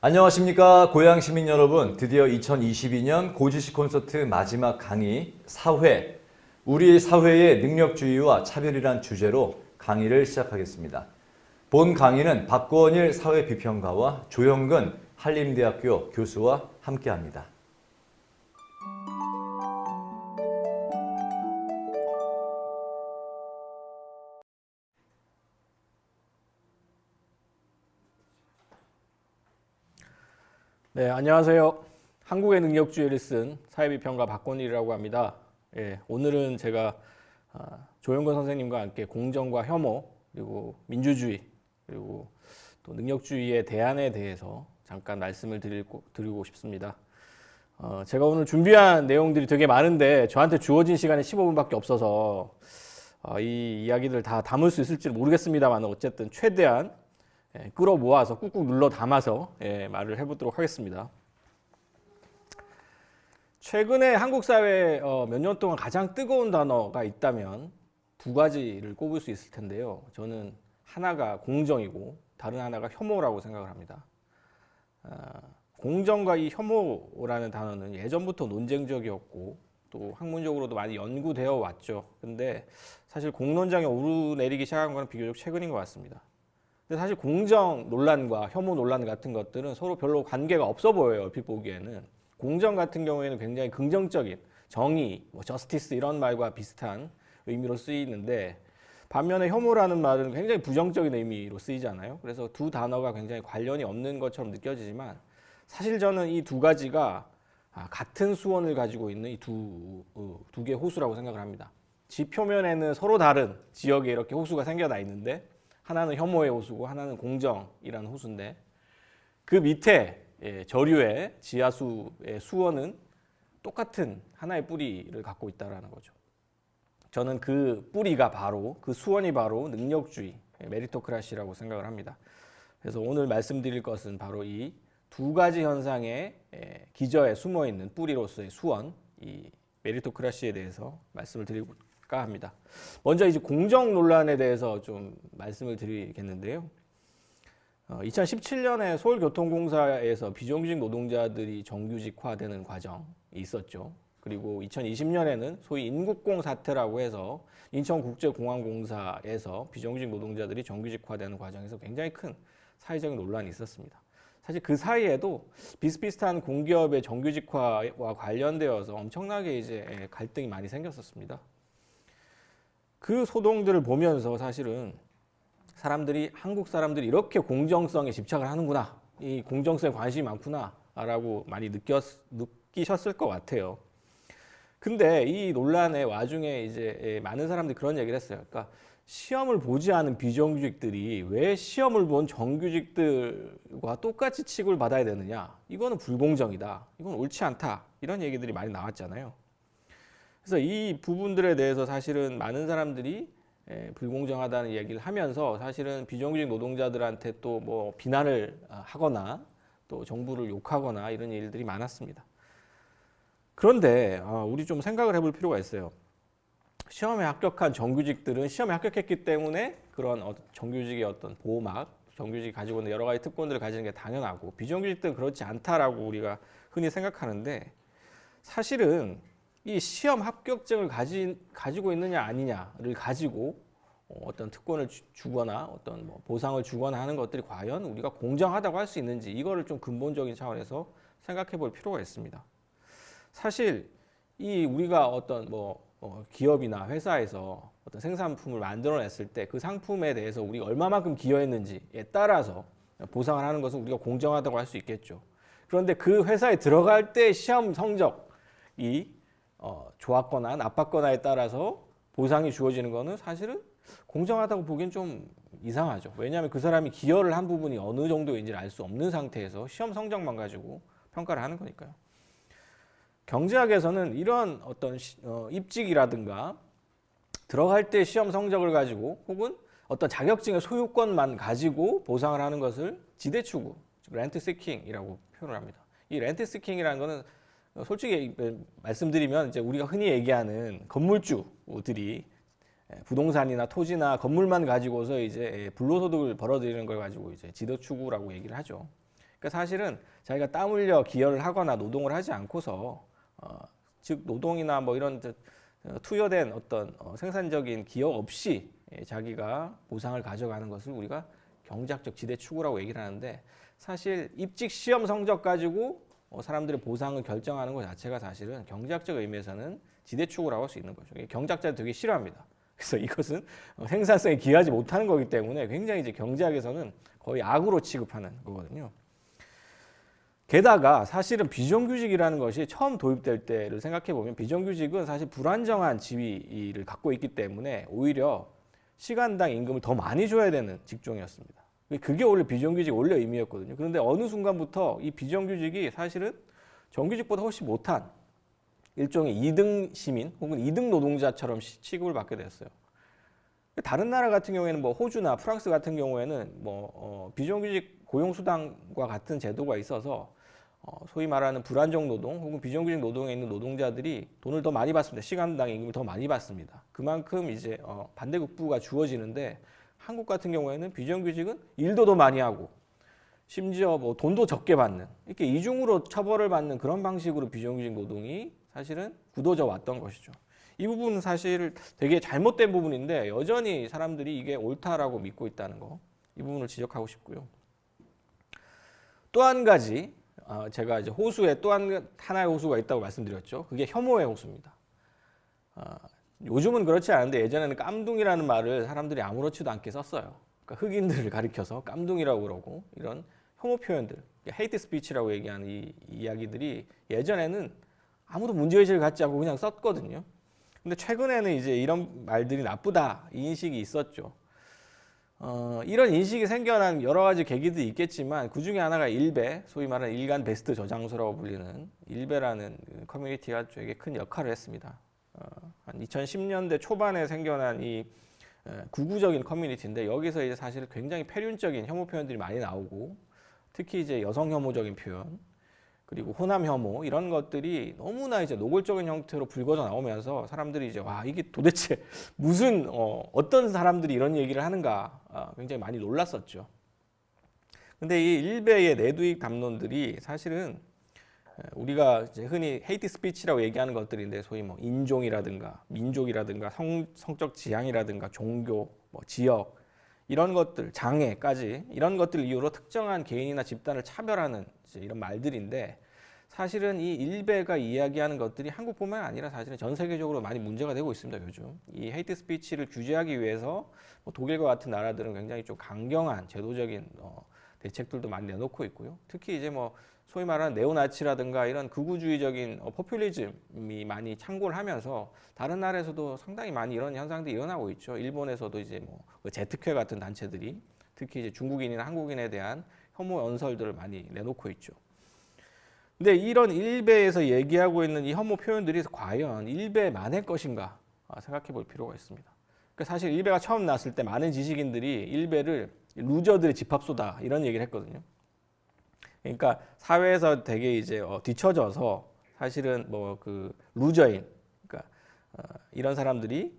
안녕하십니까 고양 시민 여러분. 드디어 2022년 고지식 콘서트 마지막 강의 4회 우리 사회의 능력주의와 차별이란 주제로 강의를 시작하겠습니다. 본 강의는 박권일 사회비평가와 조영근 한림대학교 교수와 함께합니다. 네, 안녕하세요. 한국의 능력주의를 쓴 사회비평가 박권일이라고 합니다. 오늘은 제가 조영근 선생님과 함께 공정과 혐오, 그리고 민주주의, 그리고 또 능력주의의 대안에 대해서 잠깐 말씀을 드리고 싶습니다. 제가 오늘 준비한 내용들이 되게 많은데 저한테 주어진 시간이 15분밖에 없어서 이 이야기들 다 담을 수 있을지 모르겠습니다만 어쨌든 최대한 끌어모아서 꾹꾹 눌러 담아서 말을 해보도록 하겠습니다. 최근에 한국 사회에 몇 년 동안 가장 뜨거운 단어가 있다면 두 가지를 꼽을 수 있을 텐데요. 저는 하나가 공정이고 다른 하나가 혐오라고 생각을 합니다. 공정과 이 혐오라는 단어는 예전부터 논쟁적이었고 또 학문적으로도 많이 연구되어 왔죠. 근데 사실 공론장에 오르내리기 시작한 건 비교적 최근인 것 같습니다. 근데 사실 공정 논란과 혐오 논란 같은 것들은 서로 별로 관계가 없어 보여요. 얼핏 보기에는. 공정 같은 경우에는 굉장히 긍정적인 정의, 저스티스 이런 말과 비슷한 의미로 쓰이는데 반면에 혐오라는 말은 굉장히 부정적인 의미로 쓰이잖아요. 그래서 두 단어가 굉장히 관련이 없는 것처럼 느껴지지만 사실 저는 이 두 가지가 같은 수원을 가지고 있는 이 두 개의 호수라고 생각을 합니다. 지표면에는 서로 다른 지역에 이렇게 호수가 생겨나 있는데 하나는 혐오의 호수고 하나는 공정이라는 호수인데 그 밑에 저류의 지하수의 수원은 똑같은 하나의 뿌리를 갖고 있다는 거죠. 저는 그 뿌리가 바로 그 수원이 바로 능력주의, 메리토크라시라고 생각을 합니다. 그래서 오늘 말씀드릴 것은 바로 이 두 가지 현상의 기저에 숨어 있는 뿌리로서의 수원, 이 메리토크라시에 대해서 말씀을 드릴까 합니다. 먼저 이제 공정 논란에 대해서 좀 말씀을 드리겠는데요. 2017년에 서울교통공사에서 비정규직 노동자들이 정규직화되는 과정이 있었죠. 그리고 2020년에는 소위 인국공 사태라고 해서 인천국제공항공사에서 비정규직 노동자들이 정규직화되는 과정에서 굉장히 큰 사회적인 논란이 있었습니다. 사실 그 사이에도 비슷비슷한 공기업의 정규직화와 관련되어서 엄청나게 이제 갈등이 많이 생겼었습니다. 그 소동들을 보면서 사실은 한국 사람들이 이렇게 공정성에 집착을 하는구나, 이 공정성에 관심이 많구나라고 많이 느끼셨을 것 같아요. 근데 이 논란의 와중에 이제 많은 사람들이 그런 얘기를 했어요. 그러니까 시험을 보지 않은 비정규직들이 왜 시험을 본 정규직들과 똑같이 취급을 받아야 되느냐? 이거는 불공정이다. 이건 옳지 않다. 이런 얘기들이 많이 나왔잖아요. 그래서 이 부분들에 대해서 사실은 많은 사람들이 불공정하다는 얘기를 하면서 사실은 비정규직 노동자들한테 또 뭐 비난을 하거나 또 정부를 욕하거나 이런 일들이 많았습니다. 그런데 우리 좀 생각을 해볼 필요가 있어요. 시험에 합격한 정규직들은 시험에 합격했기 때문에 그런 정규직의 어떤 보호막, 정규직이 가지고 있는 여러 가지 특권들을 가지는 게 당연하고 비정규직들은 그렇지 않다라고 우리가 흔히 생각하는데 사실은 이 시험 합격증을 가지고 있느냐 아니냐를 가지고 어떤 특권을 주거나 어떤 뭐 보상을 주거나 하는 것들이 과연 우리가 공정하다고 할 수 있는지 이거를 좀 근본적인 차원에서 생각해 볼 필요가 있습니다. 사실 이 우리가 어떤 기업이나 회사에서 어떤 생산품을 만들어냈을 때 그 상품에 대해서 우리가 얼마만큼 기여했는지에 따라서 보상을 하는 것은 우리가 공정하다고 할 수 있겠죠. 그런데 그 회사에 들어갈 때 시험 성적이 좋았거나 나빴거나에 따라서 보상이 주어지는 것은 사실은 공정하다고 보기엔 좀 이상하죠. 왜냐하면 그 사람이 기여를 한 부분이 어느 정도인지를 알 수 없는 상태에서 시험 성적만 가지고 평가를 하는 거니까요. 경제학에서는 이런 어떤 입직이라든가 들어갈 때 시험 성적을 가지고 혹은 어떤 자격증의 소유권만 가지고 보상을 하는 것을 지대추구, 렌트 시킹이라고 표현을 합니다. 이 렌트 시킹이라는 것은 솔직히 말씀드리면 이제 우리가 흔히 얘기하는 건물주들이 부동산이나 토지나 건물만 가지고서 이제 불로소득을 벌어들이는 걸 가지고 이제 지대추구라고 얘기를 하죠. 그러니까 사실은 자기가 땀 흘려 기여를 하거나 노동을 하지 않고서 즉 노동이나 뭐 이런 투여된 어떤 생산적인 기여 없이 자기가 보상을 가져가는 것을 우리가 경제학적 지대 추구라고 얘기를 하는데, 사실 입직 시험 성적 가지고 사람들의 보상을 결정하는 것 자체가 사실은 경제학적 의미에서는 지대 추구라고 할 수 있는 거죠. 경제학자들 되게 싫어합니다. 그래서 이것은 생산성에 기여하지 못하는 거기 때문에 굉장히 이제 경제학에서는 거의 악으로 취급하는 거거든요. 게다가 사실은 비정규직이라는 것이 처음 도입될 때를 생각해 보면 비정규직은 사실 불안정한 지위를 갖고 있기 때문에 오히려 시간당 임금을 더 많이 줘야 되는 직종이었습니다. 그게 원래 비정규직 원래 의미였거든요. 그런데 어느 순간부터 이 비정규직이 사실은 정규직보다 훨씬 못한 일종의 2등 시민 혹은 2등 노동자처럼 취급을 받게 됐어요. 다른 나라 같은 경우에는 뭐 호주나 프랑스 같은 경우에는 비정규직 고용수당과 같은 제도가 있어서 소위 말하는 불안정 노동 혹은 비정규직 노동에 있는 노동자들이 돈을 더 많이 받습니다. 시간당 임금을 더 많이 받습니다. 그만큼 이제 반대급부가 주어지는데, 한국 같은 경우에는 비정규직은 일도 더 많이 하고 심지어 뭐 돈도 적게 받는, 이렇게 이중으로 처벌을 받는 그런 방식으로 비정규직 노동이 사실은 굳어져 왔던 것이죠. 이 부분은 사실 되게 잘못된 부분인데 여전히 사람들이 이게 옳다라고 믿고 있다는 거, 이 부분을 지적하고 싶고요. 또 한 가지 제가 이제 호수에 또 하나의 호수가 있다고 말씀드렸죠. 그게 혐오의 호수입니다. 요즘은 그렇지 않은데 예전에는 깜둥이라는 말을 사람들이 아무렇지도 않게 썼어요. 그러니까 흑인들을 가리켜서 깜둥이라고 그러고 이런 혐오 표현들, 헤이트 스피치라고 얘기하는 이 이야기들이 예전에는 아무도 문제의식을 갖지 않고 그냥 썼거든요. 근데 최근에는 이제 이런 말들이 나쁘다 이 인식이 있었죠. 이런 인식이 생겨난 여러 가지 계기들이 있겠지만 그 중에 하나가 일베, 소위 말하는 일간 베스트 저장소라고 불리는 일베라는 커뮤니티가 되게 큰 역할을 했습니다. 한 2010년대 초반에 생겨난 이 구구적인 커뮤니티인데, 여기서 이제 사실 굉장히 폐륜적인 혐오 표현들이 많이 나오고, 특히 이제 여성 혐오적인 표현, 그리고 호남 혐오 이런 것들이 너무나 이제 노골적인 형태로 불거져 나오면서 사람들이 이제 와, 이게 도대체 무슨 어떤 사람들이 이런 얘기를 하는가 굉장히 많이 놀랐었죠. 근데 이 일베의 내두익 담론들이 사실은 우리가 이제 흔히 헤이트 스피치라고 얘기하는 것들인데, 소위 뭐 인종이라든가 민족이라든가 성적 지향이라든가 종교, 뭐 지역 이런 것들, 장애까지 이런 것들 이유로 특정한 개인이나 집단을 차별하는 이런 말들인데, 사실은 이 일베가 이야기하는 것들이 한국뿐만 아니라 사실은 전 세계적으로 많이 문제가 되고 있습니다. 요즘 이 헤이트 스피치를 규제하기 위해서 뭐 독일과 같은 나라들은 굉장히 좀 강경한 제도적인 대책들도 많이 내놓고 있고요. 특히 이제 뭐 소위 말하는 네오나치라든가 이런 극우주의적인 포퓰리즘이 많이 창궐을 하면서 다른 나라에서도 상당히 많이 이런 현상들이 일어나고 있죠. 일본에서도 이제 뭐 제특회 같은 단체들이 특히 이제 중국인이나 한국인에 대한 혐오 연설들을 많이 내놓고 있죠. 근데 이런 일베에서 얘기하고 있는 이 혐오 표현들이 과연 일베만의 것인가 생각해 볼 필요가 있습니다. 그러니까 사실 일베가 처음 나왔을 때 많은 지식인들이 일베를 루저들의 집합소다 이런 얘기를 했거든요. 그러니까 사회에서 되게 이제 뒤처져서 사실은 뭐 그 루저인, 그러니까 이런 사람들이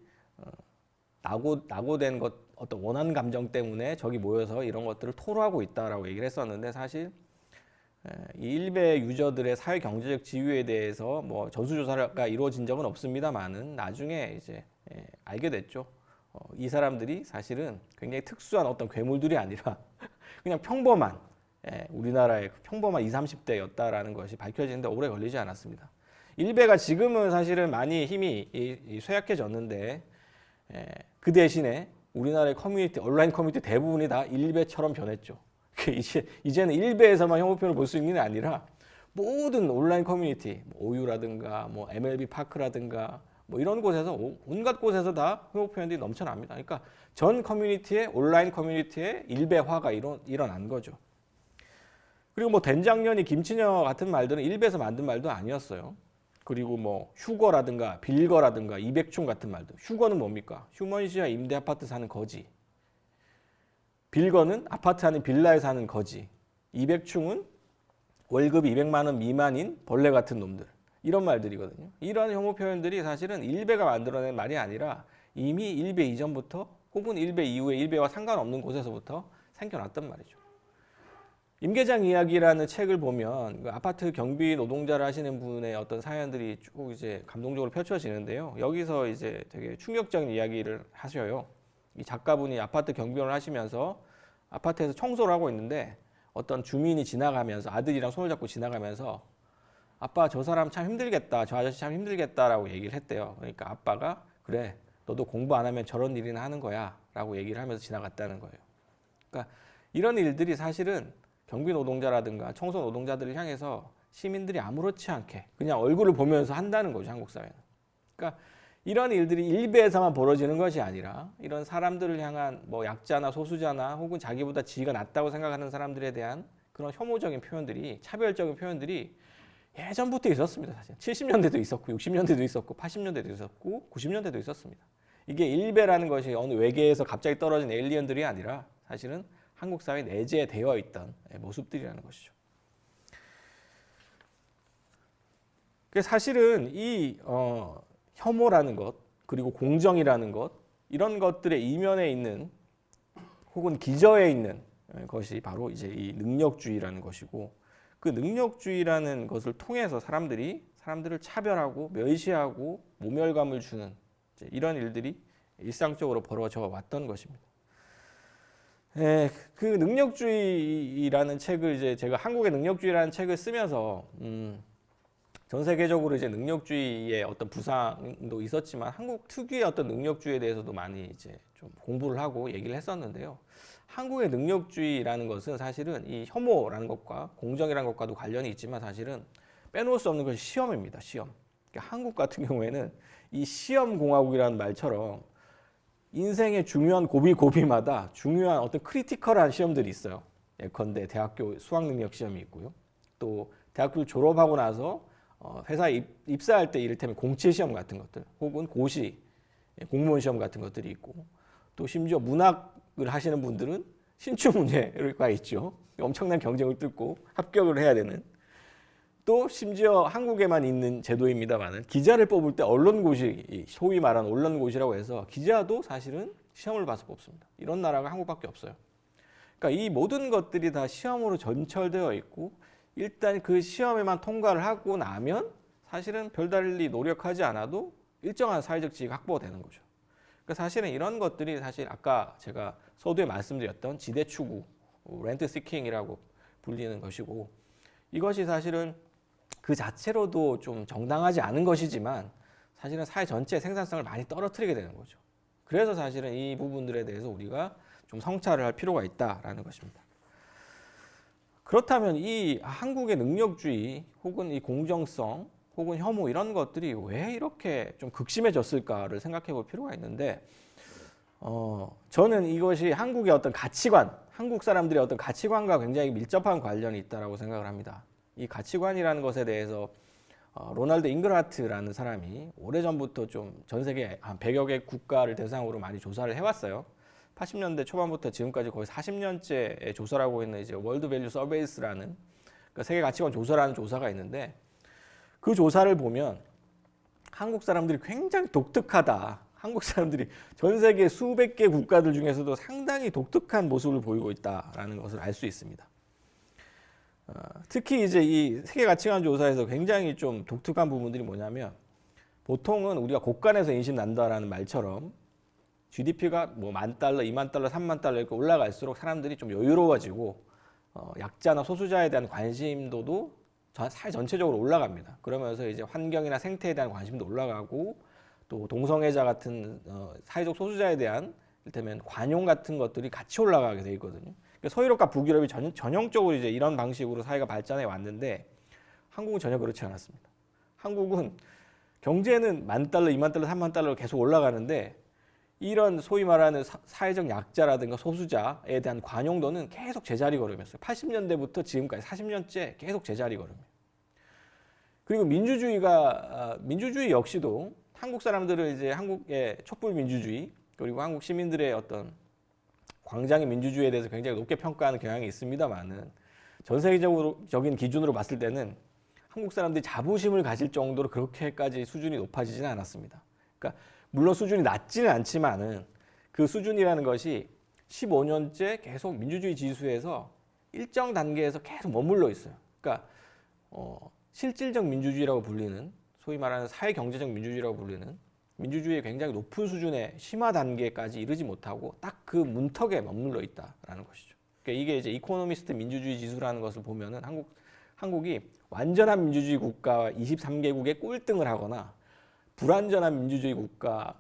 낙오된 것, 어떤 원한 감정 때문에 저기 모여서 이런 것들을 토로하고 있다라고 얘기를 했었는데, 사실 이 일베 유저들의 사회 경제적 지위에 대해서 뭐 전수조사가 이루어진 적은 없습니다만은 나중에 이제 알게 됐죠. 이 사람들이 사실은 굉장히 특수한 어떤 괴물들이 아니라 그냥 평범한 우리나라의 평범한 20, 30대였다라는 것이 밝혀지는데 오래 걸리지 않았습니다. 일베가 지금은 사실은 많이 힘이 쇠약해졌는데 그 대신에 우리나라의 커뮤니티, 온라인 커뮤니티 대부분이 다 일베처럼 변했죠. 이제는 일베에서만 혐오 표현을 볼 수 있는 게 아니라 모든 온라인 커뮤니티, 오유라든가 뭐 MLB 파크라든가 뭐 이런 곳에서 온갖 곳에서 다 혐오 표현들이 넘쳐납니다. 그러니까 전 커뮤니티의 온라인 커뮤니티의 일베화가 일어난 거죠. 그리고 뭐 된장년이 김치녀 같은 말들은 일베에서 만든 말도 아니었어요. 그리고 뭐 휴거라든가 빌거라든가 이백충 같은 말들. 휴거는 뭡니까? 휴먼시아 임대 아파트 사는 거지. 빌거는 아파트 아닌 빌라에 사는 거지. 이백충은 월급이 200만 원 미만인 벌레 같은 놈들. 이런 말들이거든요. 이런 혐오 표현들이 사실은 일베가 만들어낸 말이 아니라 이미 일베 이전부터 혹은 일베 이후에 일베와 상관없는 곳에서부터 생겨났단 말이죠. 임계장 이야기라는 책을 보면 그 아파트 경비 노동자를 하시는 분의 어떤 사연들이 쭉 이제 감동적으로 펼쳐지는데요. 여기서 이제 되게 충격적인 이야기를 하셔요. 이 작가분이 아파트 경비원을 하시면서 아파트에서 청소를 하고 있는데 어떤 주민이 지나가면서 아들이랑 손을 잡고 지나가면서 아빠 저 사람 참 힘들겠다, 저 아저씨 참 힘들겠다라고 얘기를 했대요. 그러니까 아빠가 그래 너도 공부 안 하면 저런 일이나 하는 거야 라고 얘기를 하면서 지나갔다는 거예요. 그러니까 이런 일들이 사실은 경비 노동자라든가 청소 노동자들을 향해서 시민들이 아무렇지 않게 그냥 얼굴을 보면서 한다는 거죠, 한국 사회는. 그러니까 이런 일들이 일베에서만 벌어지는 것이 아니라 이런 사람들을 향한 뭐 약자나 소수자나 혹은 자기보다 지위가 낮다고 생각하는 사람들에 대한 그런 혐오적인 표현들이, 차별적인 표현들이 예전부터 있었습니다. 사실 70년대도 있었고 60년대도 있었고 80년대도 있었고 90년대도 있었습니다. 이게 일베라는 것이 어느 외계에서 갑자기 떨어진 에일리언들이 아니라 사실은 한국 사회에 내재되어 있던 모습들이라는 것이죠. 사실은 이 혐오라는 것 그리고 공정이라는 것 이런 것들의 이면에 있는 혹은 기저에 있는 것이 바로 이제 이 능력주의라는 것이고 그 능력주의라는 것을 통해서 사람들을 차별하고 멸시하고 모멸감을 주는 이런 일들이 일상적으로 벌어져 왔던 것입니다. 그 능력주의라는 책을 이제 제가 한국의 능력주의라는 책을 쓰면서 전 세계적으로 이제 능력주의의 어떤 부상도 있었지만 한국 특유의 어떤 능력주의에 대해서도 많이 이제 좀 공부를 하고 얘기를 했었는데요. 한국의 능력주의라는 것은 사실은 이 혐오라는 것과 공정이라는 것과도 관련이 있지만 사실은 빼놓을 수 없는 것이 시험입니다. 시험. 그러니까 한국 같은 경우에는 이 시험공화국이라는 말처럼 인생의 중요한 고비마다 중요한 어떤 크리티컬한 시험들이 있어요. 예컨대 대학교 수학능력 시험이 있고요. 또 대학교를 졸업하고 나서 회사에 입사할 때 이를테면 공채 시험 같은 것들 혹은 고시 공무원 시험 같은 것들이 있고 또 심지어 문학을 하시는 분들은 신춘문예가 있죠. 엄청난 경쟁을 뚫고 합격을 해야 되는 또 심지어 한국에만 있는 제도입니다만은 기자를 뽑을 때 언론고시 소위 말하는 언론고시라고 해서 기자도 사실은 시험을 봐서 뽑습니다. 이런 나라가 한국밖에 없어요. 그러니까 이 모든 것들이 다 시험으로 전철되어 있고 일단 그 시험에만 통과를 하고 나면 사실은 별달리 노력하지 않아도 일정한 사회적 지위가 확보되는 거죠. 그러니까 사실은 이런 것들이 사실 아까 제가 서두에 말씀드렸던 지대 추구, 렌트 시킹이라고 불리는 것이고 이것이 사실은 그 자체로도 좀 정당하지 않은 것이지만 사실은 사회 전체의 생산성을 많이 떨어뜨리게 되는 거죠. 그래서 사실은 이 부분들에 대해서 우리가 좀 성찰을 할 필요가 있다라는 것입니다. 그렇다면 이 한국의 능력주의 혹은 이 공정성 혹은 혐오 이런 것들이 왜 이렇게 좀 극심해졌을까를 생각해 볼 필요가 있는데 저는 이것이 한국의 어떤 가치관, 한국 사람들의 어떤 가치관과 굉장히 밀접한 관련이 있다고 생각을 합니다. 이 가치관이라는 것에 대해서 로널드 잉글하트라는 사람이 오래전부터 좀 전 세계 한 100여 개 국가를 대상으로 많이 조사를 해왔어요. 80년대 초반부터 지금까지 거의 40년째 조사를 하고 있는 이제 월드 밸류 서베이스라는 그러니까 세계 가치관 조사라는 조사가 있는데 그 조사를 보면 한국 사람들이 굉장히 독특하다. 한국 사람들이 전 세계 수백 개 국가들 중에서도 상당히 독특한 모습을 보이고 있다라는 것을 알 수 있습니다. 특히 이제 이 세계 가치관 조사에서 굉장히 좀 독특한 부분들이 뭐냐면 보통은 우리가 곳간에서 인심 난다라는 말처럼 GDP가 뭐 $10,000, $20,000, $30,000 이렇게 올라갈수록 사람들이 좀 여유로워지고 약자나 소수자에 대한 관심도도 사회 전체적으로 올라갑니다. 그러면서 이제 환경이나 생태에 대한 관심도 올라가고 또 동성애자 같은 사회적 소수자에 대한 이를테면 관용 같은 것들이 같이 올라가게 돼 있거든요. 서유럽과 북유럽이 전형적으로 이제 이런 방식으로 사회가 발전해 왔는데 한국은 전혀 그렇지 않았습니다. 한국은 경제는 $10,000, $20,000, $30,000로 계속 올라가는데 이런 소위 말하는 사회적 약자라든가 소수자에 대한 관용도는 계속 제자리 걸음이었어요. 80년대부터 지금까지 40년째 계속 제자리 걸음이에요. 그리고 민주주의 역시도 한국 사람들은 이제 한국의 촛불 민주주의 그리고 한국 시민들의 어떤 광장의 민주주의에 대해서 굉장히 높게 평가하는 경향이 있습니다만은 전 세계적인 기준으로 봤을 때는 한국 사람들이 자부심을 가질 정도로 그렇게까지 수준이 높아지지는 않았습니다. 그러니까 물론 수준이 낮지는 않지만은 그 수준이라는 것이 15년째 계속 민주주의 지수에서 일정 단계에서 계속 머물러 있어요. 그러니까 실질적 민주주의라고 불리는, 소위 말하는 사회 경제적 민주주의라고 불리는 민주주의의 굉장히 높은 수준의 심화 단계까지 이르지 못하고 딱 그 문턱에 머물러 있다라는 것이죠. 그러니까 이게 이제 이코노미스트 민주주의 지수라는 것을 보면은 한국이 완전한 민주주의 국가 23개국의 꼴등을 하거나 불완전한 민주주의 국가의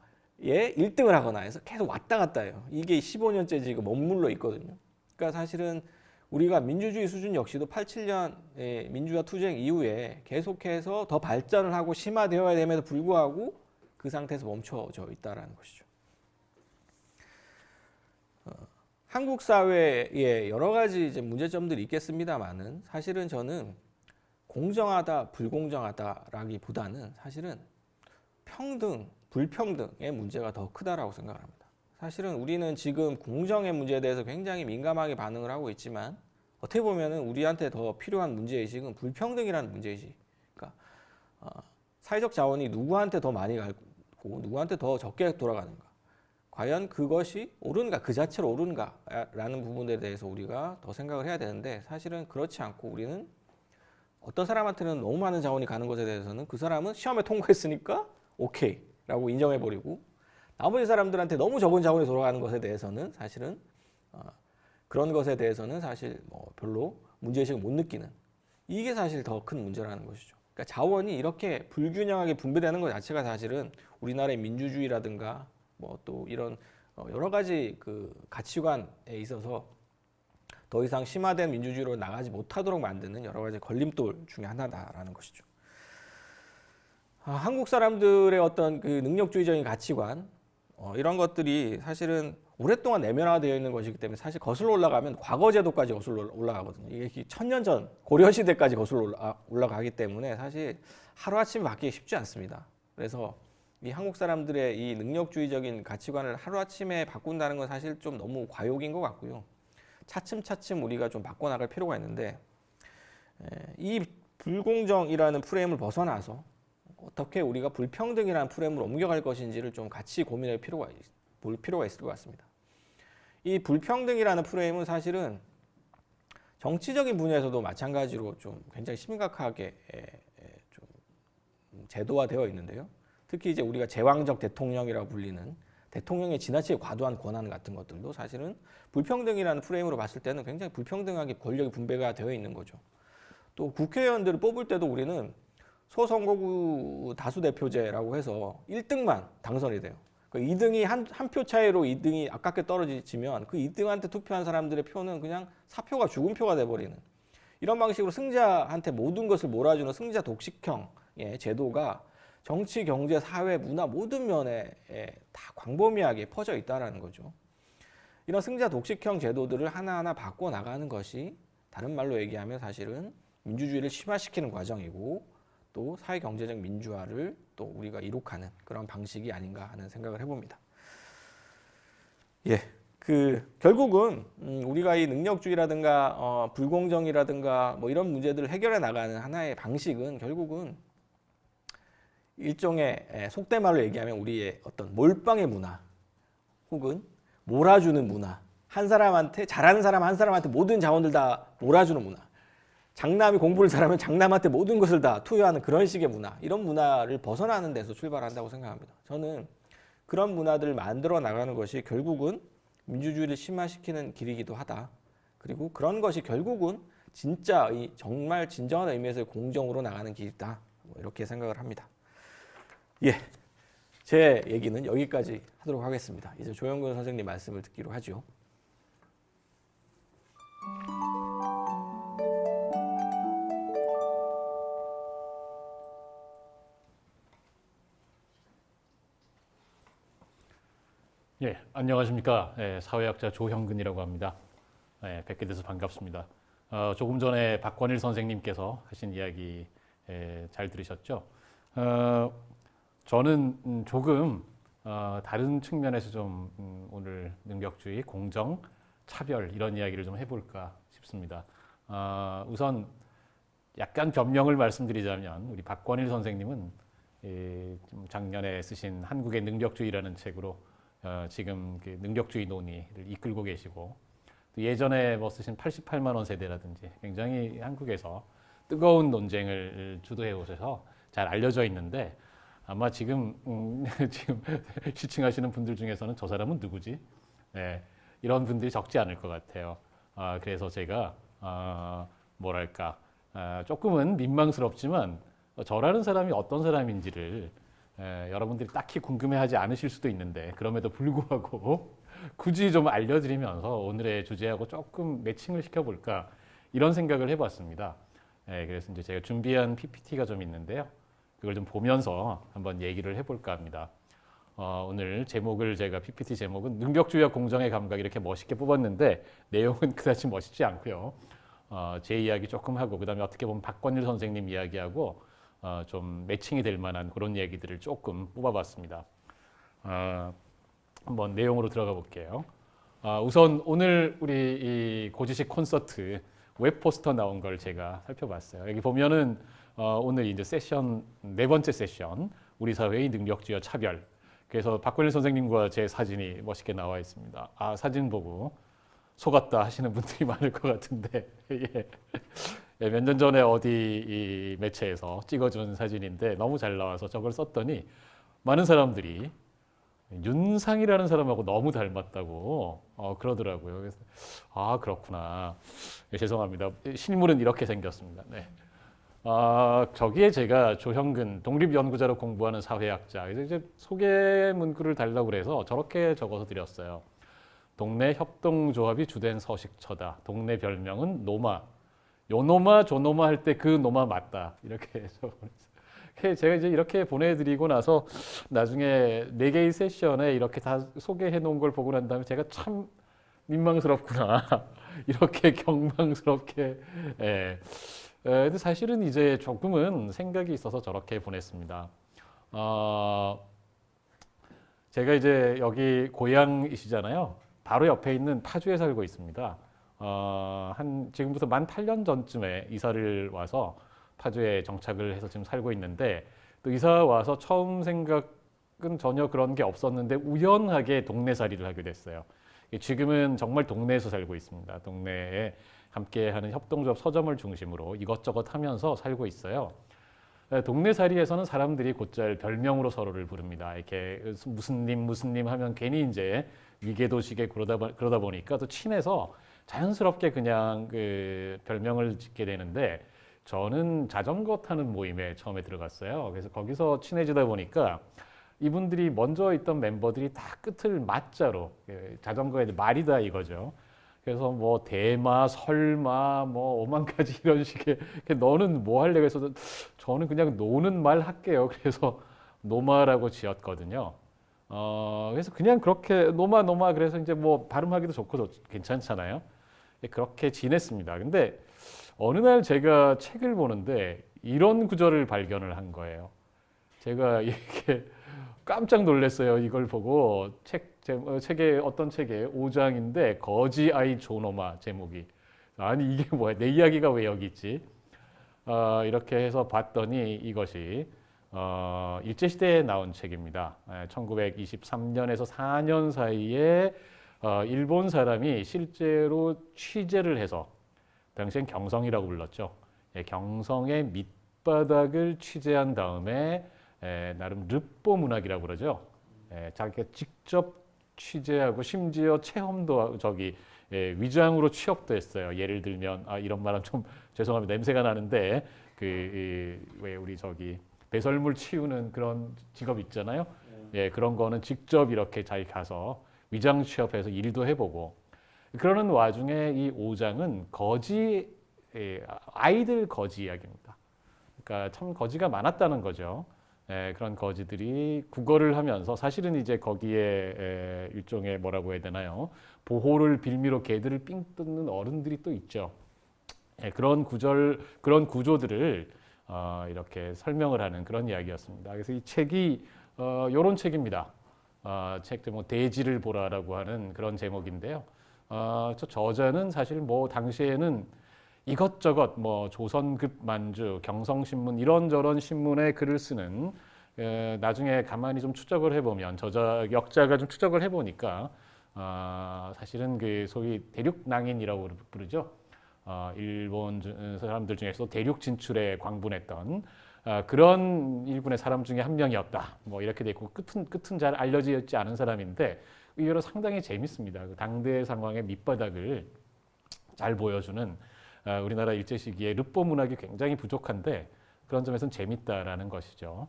1등을 하거나 해서 계속 왔다 갔다 해요. 이게 15년째 지금 머물러 있거든요. 그러니까 사실은 우리가 민주주의 수준 역시도 87년 민주화 투쟁 이후에 계속해서 더 발전을 하고 심화되어야 됨에도 불구하고 그 상태에서 멈춰져 있다는 것이죠. 한국 사회에 여러 가지 이제 문제점들이 있겠습니다만은 사실은 저는 공정하다, 불공정하다라기보다는 사실은 평등, 불평등의 문제가 더 크다라고 생각합니다. 사실은 우리는 지금 공정의 문제에 대해서 굉장히 민감하게 반응을 하고 있지만 어떻게 보면은 우리한테 더 필요한 문제의식은 불평등이라는 문제의식. 그러니까 사회적 자원이 누구한테 더 많이 가고 누구한테 더 적게 돌아가는가. 과연 그것이 옳은가, 그 자체로 옳은가라는 부분에 대해서 우리가 더 생각을 해야 되는데 사실은 그렇지 않고 우리는 어떤 사람한테는 너무 많은 자원이 가는 것에 대해서는 그 사람은 시험에 통과했으니까 오케이 라고 인정해버리고 나머지 사람들한테 너무 적은 자원이 돌아가는 것에 대해서는 사실은 그런 것에 대해서는 사실 뭐 별로 문제의식을 못 느끼는 이게 사실 더 큰 문제라는 것이죠. 그러니까 자원이 이렇게 불균형하게 분배되는 것 자체가 사실은 우리나라의 민주주의라든가 뭐 또 이런 여러 가지 그 가치관에 있어서 더 이상 심화된 민주주의로 나가지 못하도록 만드는 여러 가지 걸림돌 중에 하나다라는 것이죠. 한국 사람들의 어떤 그 능력주의적인 가치관 이런 것들이 사실은 오랫동안 내면화되어 있는 것이기 때문에 사실 거슬러 올라가면 과거 제도까지 거슬러 올라가거든요. 이게 1000년 전 고려 시대까지 거슬러 올라가기 때문에 사실 하루아침에 바뀌기 쉽지 않습니다. 그래서 이 한국 사람들의 이 능력주의적인 가치관을 하루아침에 바꾼다는 건 사실 좀 너무 과욕인 것 같고요. 차츰차츰 우리가 좀 바꿔나갈 필요가 있는데 이 불공정이라는 프레임을 벗어나서 어떻게 우리가 불평등이라는 프레임으로 옮겨갈 것인지를 좀 같이 고민할 볼 필요가 있을 것 같습니다. 이 불평등이라는 프레임은 사실은 정치적인 분야에서도 마찬가지로 좀 굉장히 심각하게 좀 제도화되어 있는데요. 특히 이제 우리가 제왕적 대통령이라고 불리는 대통령의 지나치게 과도한 권한 같은 것들도 사실은 불평등이라는 프레임으로 봤을 때는 굉장히 불평등하게 권력이 분배가 되어 있는 거죠. 또 국회의원들을 뽑을 때도 우리는 소선거구 다수대표제라고 해서 1등만 당선이 돼요. 그 2등이 한 표 차이로 2등이 아깝게 떨어지면 그 2등한테 투표한 사람들의 표는 그냥 사표가 죽은 표가 돼버리는 이런 방식으로 승자한테 모든 것을 몰아주는 승자 독식형의 제도가 정치, 경제, 사회, 문화 모든 면에 다 광범위하게 퍼져 있다는 거죠. 이런 승자 독식형 제도들을 하나하나 바꿔나가는 것이 다른 말로 얘기하면 사실은 민주주의를 심화시키는 과정이고 또 사회 경제적 민주화를 또 우리가 이룩하는 그런 방식이 아닌가 하는 생각을 해봅니다. 결국은 우리가 이 능력주의라든가 불공정이라든가 뭐 이런 문제들을 해결해 나가는 하나의 방식은 결국은 일종의 속된 말로 얘기하면 우리의 어떤 몰빵의 문화 혹은 몰아주는 문화, 한 사람한테 잘하는 사람 한 사람한테 모든 자원들 다 몰아주는 문화, 장남이 공부를 잘하면 장남한테 모든 것을 다 투여하는 그런 식의 문화, 이런 문화를 벗어나는 데서 출발한다고 생각합니다. 저는 그런 문화들을 만들어 나가는 것이 결국은 민주주의를 심화시키는 길이기도 하다. 그리고 그런 것이 결국은 진짜 정말 진정한 의미에서의 공정으로 나가는 길이다. 이렇게 생각을 합니다. 제 얘기는 여기까지 하도록 하겠습니다. 이제 조영근 선생님 말씀을 듣기로 하죠. 안녕하십니까. 사회학자 조형근이라고 합니다. 뵙게 돼서 반갑습니다. 조금 전에 박권일 선생님께서 하신 이야기 잘 들으셨죠? 저는 조금 다른 측면에서 좀 오늘 능력주의, 공정, 차별 이런 이야기를 좀 해볼까 싶습니다. 우선 약간 변명을 말씀드리자면 우리 박권일 선생님은 작년에 쓰신 한국의 능력주의라는 책으로 지금 그 능력주의 논의를 이끌고 계시고 또 예전에 뭐 쓰신 88만 원 세대라든지 굉장히 한국에서 뜨거운 논쟁을 주도해 오셔서 잘 알려져 있는데 아마 지금 지금 시청하시는 분들 중에서는 저 사람은 누구지? 네, 이런 분들이 적지 않을 것 같아요. 그래서 제가 뭐랄까 조금은 민망스럽지만 저라는 사람이 어떤 사람인지를 여러분들이 딱히 궁금해하지 않으실 수도 있는데 그럼에도 불구하고 굳이 좀 알려드리면서 오늘의 주제하고 조금 매칭을 시켜볼까 이런 생각을 해봤습니다. 그래서 이제 제가 준비한 PPT가 좀 있는데요. 그걸 좀 보면서 한번 얘기를 해볼까 합니다. 오늘 제목을 제가 PPT 제목은 능력주의와 공정의 감각 이렇게 멋있게 뽑았는데 내용은 그다지 멋있지 않고요. 제 이야기 조금 하고 그다음에 어떻게 보면 박권일 선생님 이야기하고 좀 매칭이 될 만한 그런 얘기들을 조금 뽑아봤습니다. 한번 내용으로 들어가 볼게요. 우선 오늘 우리 이 고지식 콘서트 웹 포스터 나온 걸 제가 살펴봤어요. 여기 보면은 오늘 이제 세션 네 번째 세션 우리 사회의 능력주의와 차별. 그래서 박권일 선생님과 제 사진이 멋있게 나와 있습니다. 사진 보고 속았다 하시는 분들이 많을 것 같은데 예, 몇 년 전에 어디 이 매체에서 찍어준 사진인데 너무 잘 나와서 저걸 썼더니 많은 사람들이 윤상이라는 사람하고 너무 닮았다고 그러더라고요. 그래서 그렇구나. 죄송합니다. 실물은 이렇게 생겼습니다. 네. 저기에 제가 조형근 독립연구자로 공부하는 사회학자 그래서 이제 소개 문구를 달라고 그래서 저렇게 적어서 드렸어요. 동네 협동조합이 주된 서식처다. 동네 별명은 노마. 요노마 조노마 할 때 그 노마 맞다. 이렇게 적어서 제가 이제 이렇게 보내드리고 나서 나중에 4개의 세션에 이렇게 다 소개해 놓은 걸 보고 난 다음에 제가 참 민망스럽구나. 이렇게 경망스럽게. 근데 사실은 이제 조금은 생각이 있어서 저렇게 보냈습니다. 제가 이제 여기 고향이시잖아요. 바로 옆에 있는 파주에 살고 있습니다. 지금부터 만 8년 전쯤에 이사를 와서 파주에 정착을 해서 지금 살고 있는데 또 이사 와서 처음 생각은 전혀 그런 게 없었는데 우연하게 동네살이를 하게 됐어요. 지금은 정말 동네에서 살고 있습니다. 동네에 함께하는 협동조합 서점을 중심으로 이것저것 하면서 살고 있어요. 동네살이에서는 사람들이 곧잘 별명으로 서로를 부릅니다. 이렇게 무슨 님 하면 괜히 이제 위계도시게 그러다 보니까 또 친해서 자연스럽게 그냥 그 별명을 짓게 되는데 저는 자전거 타는 모임에 처음에 들어갔어요. 그래서 거기서 친해지다 보니까 이분들이 먼저 있던 멤버들이 다 끝을 마자로 자전거에 말이다 이거죠. 그래서 뭐 대마, 설마, 뭐 오만 가지 이런 식의 너는 뭐 할래? 그래서 저는 그냥 노는 말 할게요. 그래서 노마라고 지었거든요. 그래서 그냥 그렇게 노마 그래서 이제 뭐 발음하기도 좋고 괜찮잖아요. 그렇게 지냈습니다. 근데 어느 날 제가 책을 보는데 이런 구절을 발견을 한 거예요. 제가 이렇게 깜짝 놀랐어요. 이걸 보고 책의 어떤 책의 5장인데 거지 아이 조노마 제목이 아니 이게 뭐야 내 이야기가 왜 여기 있지? 이렇게 해서 봤더니 이것이 일제시대에 나온 책입니다. 1923년에서 4년 사이에 일본 사람이 실제로 취재를 해서 당시엔 경성이라고 불렀죠. 경성의 밑바닥을 취재한 다음에 나름 르뽀 문학이라고 그러죠. 자기가 직접 취재하고 심지어 체험도 위장으로 취업도 했어요. 예를 들면 이런 말은 좀 죄송합니다. 냄새가 나는데 왜 우리 배설물 치우는 그런 직업 있잖아요. 그런 거는 직접 이렇게 자기 가서 위장 취업해서 일도 해보고 그러는 와중에 이 5장은 아이들 거지 이야기입니다. 그러니까 참 거지가 많았다는 거죠. 그런 거지들이 국어를 하면서 사실은 이제 거기에 일종의 뭐라고 해야 되나요? 보호를 빌미로 개들을 삥 뜯는 어른들이 또 있죠. 그런 구조들을 이렇게 설명을 하는 그런 이야기였습니다. 그래서 이 책이 이런 책입니다. 책 제목 대지를 보라라고 하는 그런 제목인데요. 저 저자는 사실 뭐 당시에는 이것저것 뭐 조선급 만주, 경성신문 이런저런 신문에 글을 쓰는 나중에 가만히 좀 추적을 해보면 역자가 좀 추적을 해보니까 사실은 그 소위 대륙낭인이라고 부르죠. 일본 사람들 중에서 대륙 진출에 광분했던 그런 일본의 사람 중에 한 명이었다. 뭐 이렇게 돼 있고 끝은 잘 알려지지 않은 사람인데 의외로 상당히 재밌습니다. 그 당대 상황의 밑바닥을 잘 보여주는 우리나라 일제 시기에 르포 문학이 굉장히 부족한데 그런 점에서는 재밌다라는 것이죠.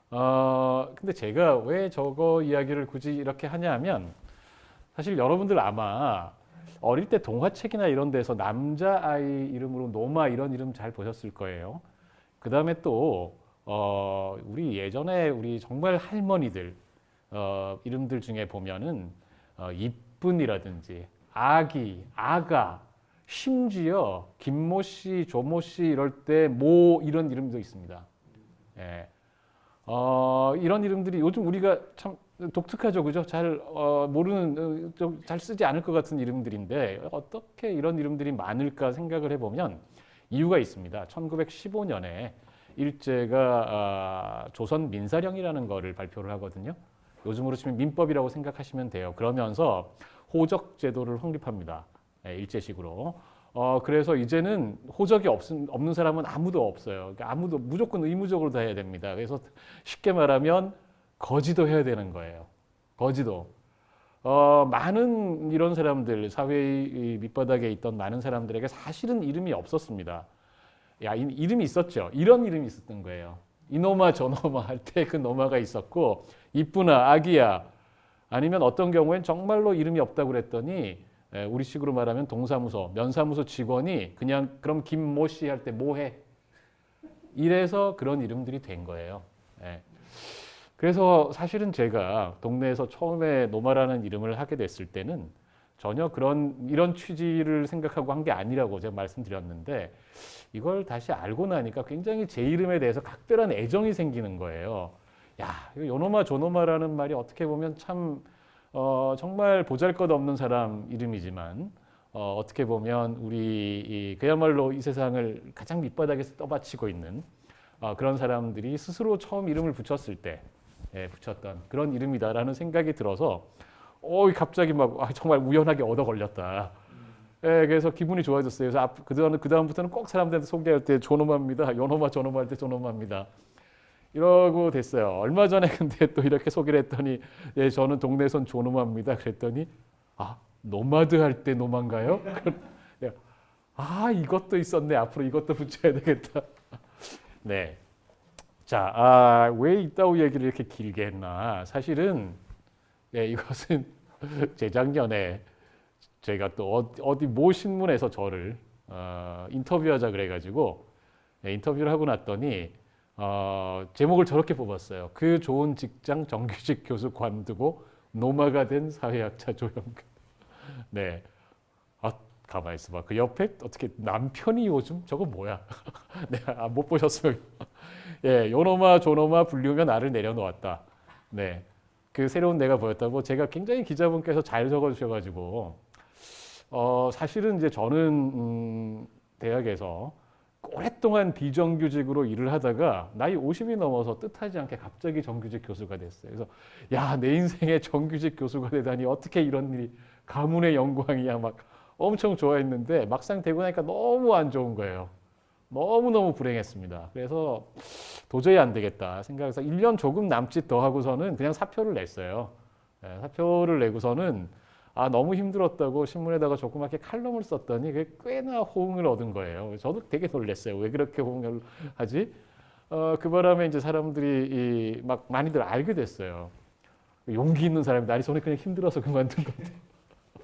근데 제가 왜 저거 이야기를 굳이 이렇게 하냐면 사실 여러분들 아마 어릴 때 동화책이나 이런 데서 남자아이 이름으로 노마 이런 이름 잘 보셨을 거예요. 그 다음에 또 우리 예전에 우리 정말 할머니들 이름들 중에 보면은 이쁜이라든지 아기, 아가, 심지어 김모 씨, 조모 씨 이럴 때 모 이런 이름도 있습니다. 예. 이런 이름들이 요즘 우리가 참 독특하죠, 그죠? 잘 모르는, 잘 쓰지 않을 것 같은 이름들인데 어떻게 이런 이름들이 많을까 생각을 해보면 이유가 있습니다. 1915년에 일제가 조선 민사령이라는 거를 발표를 하거든요. 요즘으로 치면 민법이라고 생각하시면 돼요. 그러면서 호적 제도를 확립합니다. 일제식으로. 그래서 이제는 호적이 없는 사람은 아무도 없어요. 그러니까 아무도 무조건 의무적으로 다 해야 됩니다. 그래서 쉽게 말하면 거지도 해야 되는 거예요. 거지도. 많은 이런 사람들, 사회의 밑바닥에 있던 많은 사람들에게 사실은 이름이 없었습니다. 이름이 있었죠. 이런 이름이 있었던 거예요. 이노마 저노마 할 때 그 노마가 있었고 이쁘나 아기야 아니면 어떤 경우엔 정말로 이름이 없다고 그랬더니 우리식으로 말하면 동사무소, 면사무소 직원이 그냥 그럼 김모 씨 할 때 뭐해? 이래서 그런 이름들이 된 거예요. 그래서 사실은 제가 동네에서 처음에 노마라는 이름을 하게 됐을 때는 전혀 이런 취지를 생각하고 한 게 아니라고 제가 말씀드렸는데 이걸 다시 알고 나니까 굉장히 제 이름에 대해서 각별한 애정이 생기는 거예요. 야, 요노마 조노마라는 말이 어떻게 보면 참 정말 보잘것없는 사람 이름이지만 어떻게 보면 우리 그야말로 이 세상을 가장 밑바닥에서 떠받치고 있는 그런 사람들이 스스로 처음 이름을 붙였을 때 붙였던 그런 이름이다라는 생각이 들어서 갑자기 막 정말 우연하게 얻어 걸렸다. 그래서 기분이 좋아졌어요. 그래서 그다음부터는 꼭 사람들한테 소개할 때 조노마입니다. 요노마 조노마 할 때 조노마입니다. 이러고 됐어요. 얼마 전에 근데 또 이렇게 소개를 했더니 저는 동네에선 조노마입니다. 그랬더니 노마드 할 때 노마인가요? 이것도 있었네. 앞으로 이것도 붙여야 되겠다. 네. 자, 왜 이따위 얘기를 이렇게 길게 했나? 사실은 이것은 재작년에 제가 또 어디 모 신문에서 저를 인터뷰하자 그래가지고 인터뷰를 하고 났더니 제목을 저렇게 뽑았어요. 그 좋은 직장 정규직 교수 관두고 노마가 된 사회학자 조영근. 네. 가만히 있어봐. 그 옆에 어떻게 남편이 요즘 저거 뭐야? 내가 못 보셨으면 요노마 조노마 불리우면 나를 내려놓았다. 네. 그 새로운 내가 보였다고 제가 굉장히 기자분께서 잘 적어주셔가지고 사실은 이제 저는 대학에서 오랫동안 비정규직으로 일을 하다가 나이 50이 넘어서 뜻하지 않게 갑자기 정규직 교수가 됐어요. 그래서 내 인생에 정규직 교수가 되다니 어떻게 이런 일이 가문의 영광이야 막 엄청 좋아했는데 막상 되고 나니까 너무 안 좋은 거예요. 너무너무 불행했습니다. 그래서 도저히 안 되겠다 생각해서 1년 조금 남짓 더 하고서는 그냥 사표를 냈어요. 사표를 내고서는 너무 힘들었다고 신문에다가 조그맣게 칼럼을 썼더니 그게 꽤나 호응을 얻은 거예요. 저도 되게 놀랐어요. 왜 그렇게 호응을 하지? 그 바람에 이제 사람들이 막 많이들 알게 됐어요. 용기 있는 사람이 나리 손에 그냥 힘들어서 그만둔 건데.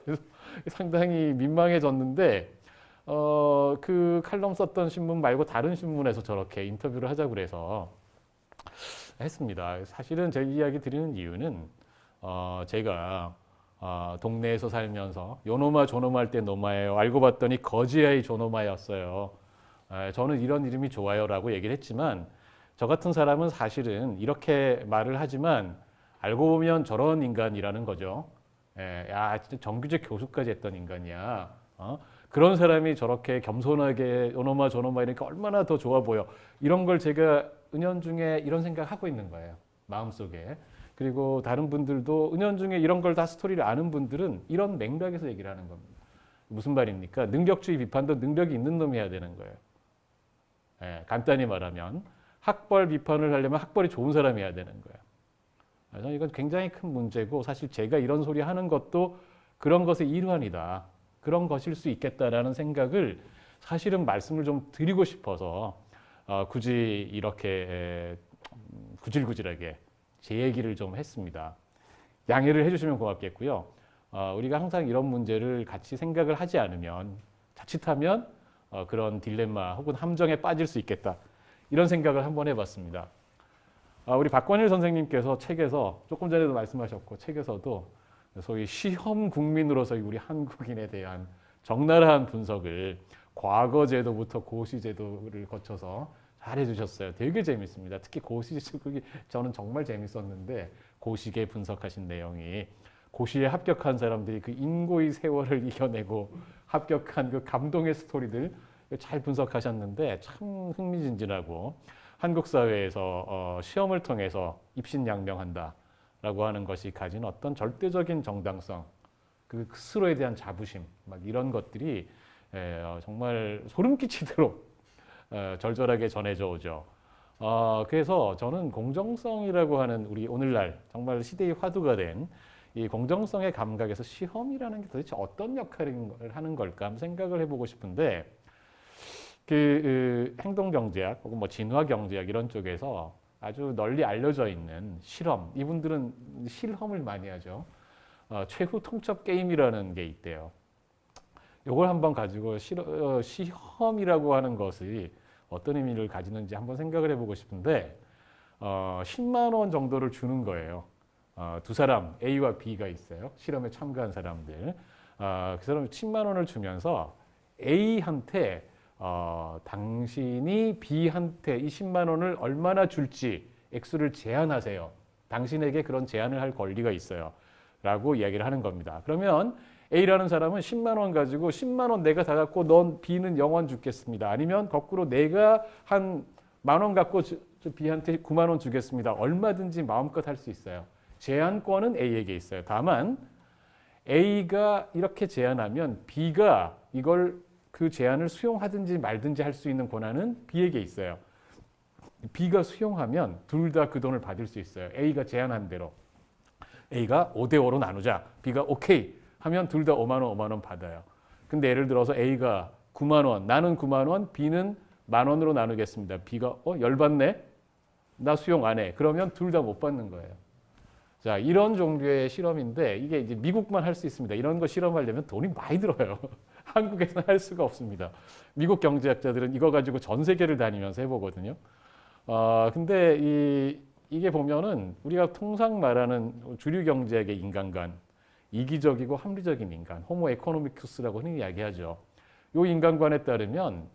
그래서 상당히 민망해졌는데 그 칼럼 썼던 신문 말고 다른 신문에서 저렇게 인터뷰를 하자고 그래서 했습니다. 사실은 제 이야기 드리는 이유는 제가 동네에서 살면서 요노마 조노마 할 때 노마예요. 알고 봤더니 거지아이 조노마였어요. 저는 이런 이름이 좋아요라고 얘기를 했지만 저 같은 사람은 사실은 이렇게 말을 하지만 알고 보면 저런 인간이라는 거죠. 진짜 정규직 교수까지 했던 인간이야. 그런 사람이 저렇게 겸손하게 요노마 조노마 이러니까 얼마나 더 좋아 보여. 이런 걸 제가 은연중에 이런 생각하고 있는 거예요. 마음속에. 그리고 다른 분들도 은연중에 이런 걸 다 스토리를 아는 분들은 이런 맥락에서 얘기를 하는 겁니다. 무슨 말입니까? 능력주의 비판도 능력이 있는 놈이 해야 되는 거예요. 예, 간단히 말하면 학벌 비판을 하려면 학벌이 좋은 사람이 해야 되는 거예요. 그래서 이건 굉장히 큰 문제고 사실 제가 이런 소리 하는 것도 그런 것의 일환이다. 그런 것일 수 있겠다라는 생각을 사실은 말씀을 좀 드리고 싶어서 굳이 이렇게 구질구질하게 제 얘기를 좀 했습니다. 양해를 해주시면 고맙겠고요. 우리가 항상 이런 문제를 같이 생각을 하지 않으면 자칫하면 그런 딜레마 혹은 함정에 빠질 수 있겠다. 이런 생각을 한번 해봤습니다. 우리 박권일 선생님께서 책에서 조금 전에도 말씀하셨고 책에서도 소위 시험 국민으로서 우리 한국인에 대한 적나라한 분석을 과거 제도부터 고시 제도를 거쳐서 잘 해주셨어요. 되게 재밌습니다. 특히 고시 제도가 저는 정말 재밌었는데 고시계 분석하신 내용이 고시에 합격한 사람들이 그 인고의 세월을 이겨내고 합격한 그 감동의 스토리들 잘 분석하셨는데 참 흥미진진하고 한국 사회에서 시험을 통해서 입신양명한다라고 하는 것이 가진 어떤 절대적인 정당성, 그 스스로에 대한 자부심, 막 이런 것들이 정말 소름 끼치도록 절절하게 전해져 오죠. 그래서 저는 공정성이라고 하는 우리 오늘날 정말 시대의 화두가 된 이 공정성의 감각에서 시험이라는 게 도대체 어떤 역할을 하는 걸까 한번 생각을 해보고 싶은데 그 행동경제학 혹은 뭐 진화경제학 이런 쪽에서 아주 널리 알려져 있는 실험, 이분들은 실험을 많이 하죠. 최후 통첩 게임이라는 게 있대요. 이걸 한번 가지고 시험이라고 하는 것이 어떤 의미를 가지는지 한번 생각을 해보고 싶은데 10만 원 정도를 주는 거예요. 두 사람 A와 B가 있어요. 실험에 참가한 사람들. 그 사람 10만 원을 주면서 A한테 당신이 B한테 이 10만 원을 얼마나 줄지 액수를 제한하세요. 당신에게 그런 제한을 할 권리가 있어요. 라고 이야기를 하는 겁니다. 그러면 A라는 사람은 10만 원 가지고 10만 원 내가 다 갖고 넌 B는 0원 주겠습니다. 아니면 거꾸로 내가 한 만 원 갖고 B한테 9만 원 주겠습니다. 얼마든지 마음껏 할 수 있어요. 제한권은 A에게 있어요. 다만 A가 이렇게 제안하면 B가 이걸 그 제안을 수용하든지 말든지 할 수 있는 권한은 B에게 있어요. B가 수용하면 둘 다 그 돈을 받을 수 있어요. A가 제안한 대로. A가 5대 5로 나누자. B가 오케이 하면 둘 다 5만 원, 5만 원 받아요. 근데 예를 들어서 A가 9만 원, 나는 9만 원, B는 만 원으로 나누겠습니다. B가 열받네? 나 수용 안 해. 그러면 둘 다 못 받는 거예요. 자, 이런 종류의 실험인데 이게 이제 미국만 할 수 있습니다. 이런 거 실험하려면 돈이 많이 들어요. 한국에서는 할 수가 없습니다. 미국 경제학자들은 이거 가지고 전 세계를 다니면서 해보거든요. 근데 이게 보면은 우리가 통상 말하는 주류 경제학의 인간관, 이기적이고 합리적인 인간, 호모 에코노미쿠스라고 흔히 이야기하죠. 이 인간관에 따르면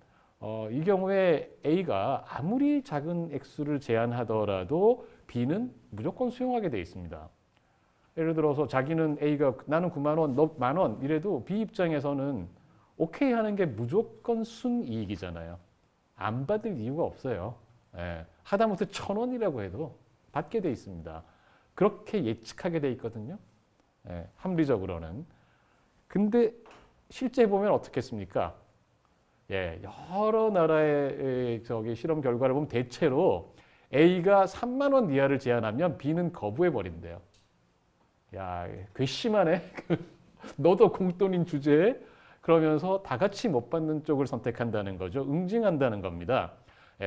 이 경우에 A가 아무리 작은 액수를 제한하더라도 B는 무조건 수용하게 돼 있습니다. 예를 들어서 자기는 A가 나는 9만 원, 너 만 원 이래도 B 입장에서는 오케이 하는 게 무조건 순이익이잖아요. 안 받을 이유가 없어요. 하다못해 1,000원이라고 해도 받게 돼 있습니다. 그렇게 예측하게 돼 있거든요. 합리적으로는. 근데 실제 보면 어떻겠습니까? 여러 나라의 실험 결과를 보면 대체로 A가 3만 원 이하를 제한하면 B는 거부해 버린대요. 야, 괘씸하네. 너도 공돈인 주제에 그러면서 다 같이 못 받는 쪽을 선택한다는 거죠. 응징한다는 겁니다.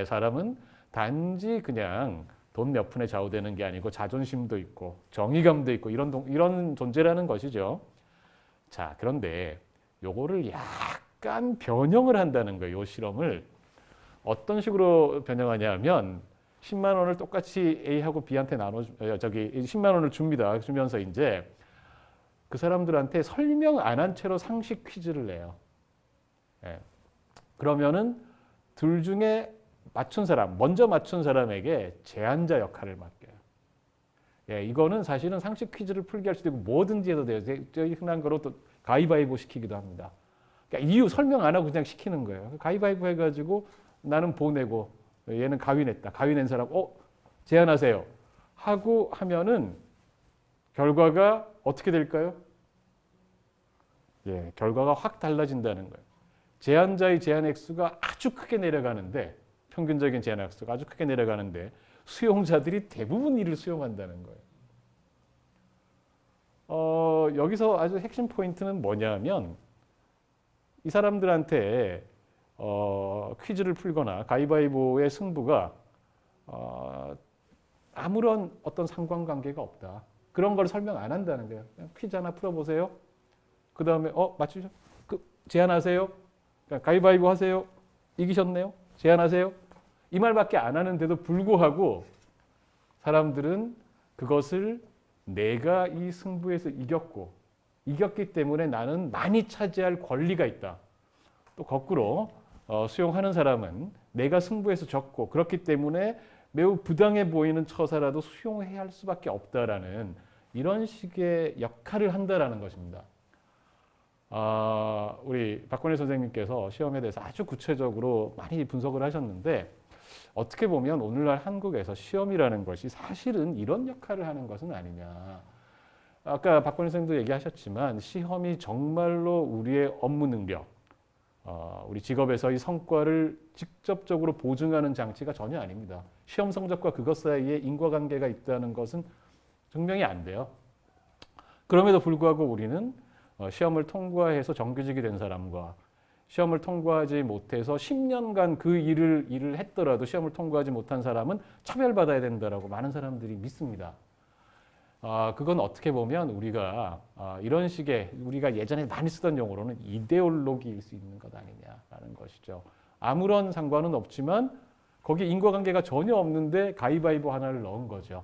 사람은 단지 그냥 돈 몇 푼에 좌우되는 게 아니고 자존심도 있고 정의감도 있고 이런 존재라는 것이죠. 자, 그런데 요거를 약간 변형을 한다는 거예요. 이 실험을 어떤 식으로 변형하냐면 10만 원을 똑같이 A하고 B한테 10만 원을 줍니다. 주면서 이제 그 사람들한테 설명 안 한 채로 상식 퀴즈를 내요. 그러면은 둘 중에 먼저 맞춘 사람에게 제안자 역할을 맡겨요. 이거는 사실은 상식 퀴즈를 풀게 할 수도 있고 뭐든지 해도 돼요. 저희 흔한 거로 또 가위바위보 시키기도 합니다. 그러니까 이유 설명 안 하고 그냥 시키는 거예요. 가위바위보 해가지고 나는 보내고 얘는 가위 냈다. 가위 낸 사람 제안하세요. 하고 하면은 결과가 어떻게 될까요? 예, 결과가 확 달라진다는 거예요. 제한자의 제한 액수가 아주 크게 내려가는데, 평균적인 제한 액수가 아주 크게 내려가는데 수용자들이 대부분 이를 수용한다는 거예요. 여기서 아주 핵심 포인트는 뭐냐면 이 사람들한테 퀴즈를 풀거나 가위바위보의 승부가 아무런 어떤 상관관계가 없다. 그런 걸 설명 안 한다는 거예요. 그냥 퀴즈 하나 풀어보세요. 그 다음에 맞추죠? 제안하세요. 그러니까 가위바위보 하세요. 이기셨네요. 제안하세요. 이 말밖에 안 하는데도 불구하고 사람들은 그것을 내가 이 승부에서 이겼기 때문에 나는 많이 차지할 권리가 있다. 또 거꾸로 수용하는 사람은 내가 승부에서 졌고 그렇기 때문에 매우 부당해 보이는 처사라도 수용해야 할 수밖에 없다라는 이런 식의 역할을 한다라는 것입니다. 우리 박건일 선생님께서 시험에 대해서 아주 구체적으로 많이 분석을 하셨는데 어떻게 보면 오늘날 한국에서 시험이라는 것이 사실은 이런 역할을 하는 것은 아니냐. 아까 박건일 선생님도 얘기하셨지만 시험이 정말로 우리의 업무 능력, 우리 직업에서의 성과를 직접적으로 보증하는 장치가 전혀 아닙니다. 시험 성적과 그것 사이에 인과관계가 있다는 것은 증명이 안 돼요. 그럼에도 불구하고 우리는 시험을 통과해서 정규직이 된 사람과 시험을 통과하지 못해서 10년간 그 일을 했더라도 시험을 통과하지 못한 사람은 차별받아야 된다라고 많은 사람들이 믿습니다. 그건 어떻게 보면 우리가 이런 식의 우리가 예전에 많이 쓰던 용어로는 이데올로기일 수 있는 것 아니냐라는 것이죠. 아무런 상관은 없지만 거기 인과관계가 전혀 없는데 가위바위보 하나를 넣은 거죠.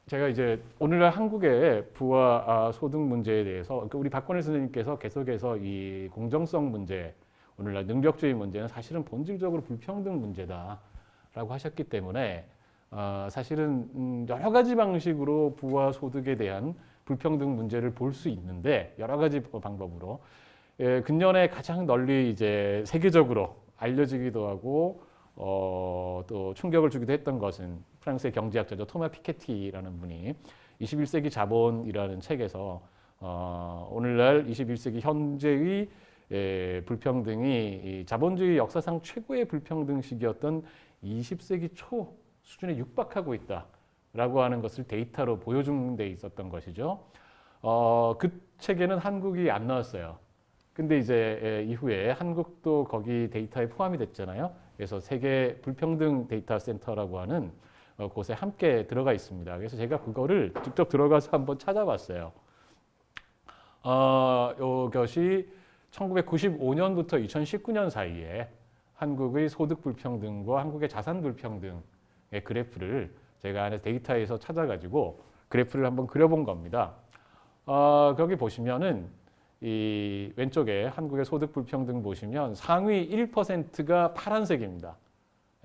제가 이제 오늘날 한국의 부와 소득 문제에 대해서 우리 박건일 선생님께서 계속해서 이 공정성 문제, 오늘날 능력주의 문제는 사실은 본질적으로 불평등 문제다라고 하셨기 때문에 사실은 여러 가지 방식으로 부와 소득에 대한 불평등 문제를 볼 수 있는데 여러 가지 방법으로 근년에 가장 널리 이제 세계적으로 알려지기도 하고 또 충격을 주기도 했던 것은 프랑스의 경제학자죠. 토마 피케티라는 분이 21세기 자본이라는 책에서 오늘날 21세기 현재의 불평등이 자본주의 역사상 최고의 불평등 시기였던 20세기 초 수준에 육박하고 있다라고 하는 것을 데이터로 보여준 데 있었던 것이죠. 그 책에는 한국이 안 나왔어요. 근데 이제 이후에 한국도 거기 데이터에 포함이 됐잖아요. 그래서 세계 불평등 데이터 센터라고 하는 곳에 함께 들어가 있습니다. 그래서 제가 그거를 직접 들어가서 한번 찾아봤어요. 이것이 1995년부터 2019년 사이에 한국의 소득 불평등과 한국의 자산 불평등의 그래프를 제가 안에 데이터에서 찾아가지고 그래프를 한번 그려본 겁니다. 거기 보시면은 이 왼쪽에 한국의 소득 불평등 보시면 상위 1%가 파란색입니다.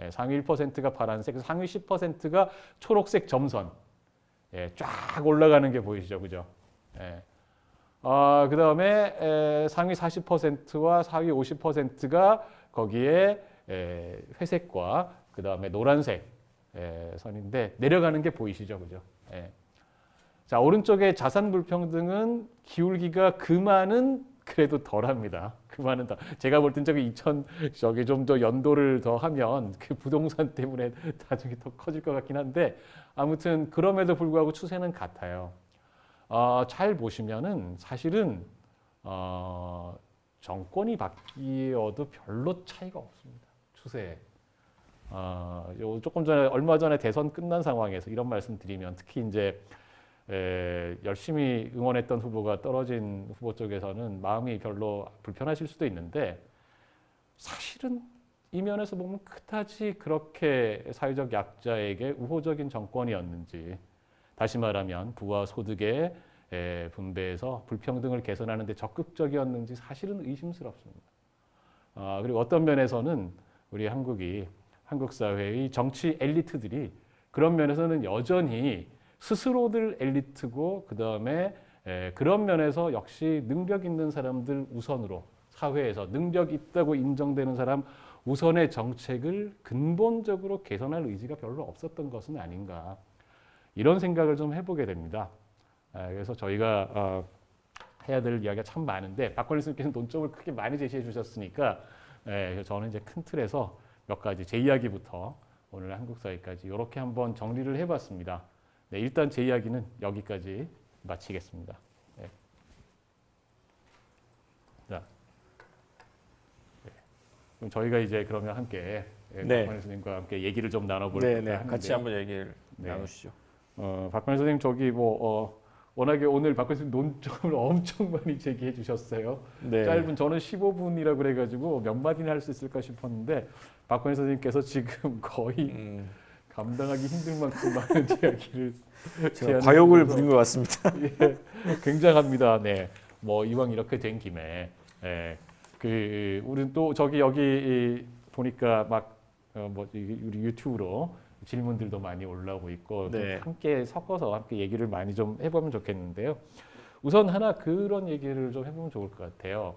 상위 1%가 파란색, 상위 10%가 초록색 점선. 쫙 올라가는 게 보이시죠, 그죠? 그 다음에 상위 40%와 상위 50%가 거기에 회색과 그 다음에 노란색 선인데 내려가는 게 보이시죠, 그죠? 자, 오른쪽에 자산 불평등은 기울기가 그만은 그래도 덜합니다. 그만은 더. 제가 볼 땐 저기 좀 더 연도를 더 하면 그 부동산 때문에 나중에 더 커질 것 같긴 한데 아무튼 그럼에도 불구하고 추세는 같아요. 잘 보시면은 사실은 정권이 바뀌어도 별로 차이가 없습니다. 추세에. 조금 전에 얼마 전에 대선 끝난 상황에서 이런 말씀 드리면 특히 이제 열심히 응원했던 후보가 떨어진 후보 쪽에서는 마음이 별로 불편하실 수도 있는데 사실은 이 면에서 보면 그다지 그렇게 사회적 약자에게 우호적인 정권이었는지 다시 말하면 부와 소득의 분배에서 불평등을 개선하는 데 적극적이었는지 사실은 의심스럽습니다. 그리고 어떤 면에서는 우리 한국 사회의 정치 엘리트들이 그런 면에서는 여전히 스스로들 엘리트고 그 다음에 그런 면에서 역시 능력 있는 사람들 우선으로 사회에서 능력 있다고 인정되는 사람 우선의 정책을 근본적으로 개선할 의지가 별로 없었던 것은 아닌가 이런 생각을 좀 해보게 됩니다. 그래서 저희가 해야 될 이야기가 참 많은데 박건일 선생님께서 논점을 크게 많이 제시해 주셨으니까 그래서 저는 이제 큰 틀에서 몇 가지 제 이야기부터 오늘 한국 사회까지 이렇게 한번 정리를 해봤습니다. 네, 일단 제 이야기는 여기까지 마치겠습니다. 네. 자, 네. 그럼 저희가 이제 그러면 함께 네. 박건일 선생님과 함께 얘기를 좀 나눠볼까 네, 네. 하는데 같이 한번 얘기를 네. 나누시죠. 박건일 선생님 저기 워낙에 오늘 박건일 선생님 논점을 엄청 많이 제기해 주셨어요. 네. 짧은 저는 15분이라고 그래가지고 몇 마디나 할 수 있을까 싶었는데 박건일 선생님께서 지금 거의 감당하기 힘들 만큼 많은 이야기를 제가 과욕을 부린 것 같습니다. 예, 굉장합니다. 네, 뭐 이왕 이렇게 된 김에 우리는 또 저기 여기 보니까 막 우리 유튜브로 질문들도 많이 올라오고 있고 네. 함께 섞어서 함께 얘기를 많이 좀 해보면 좋겠는데요. 우선 하나 그런 얘기를 좀 해보면 좋을 것 같아요.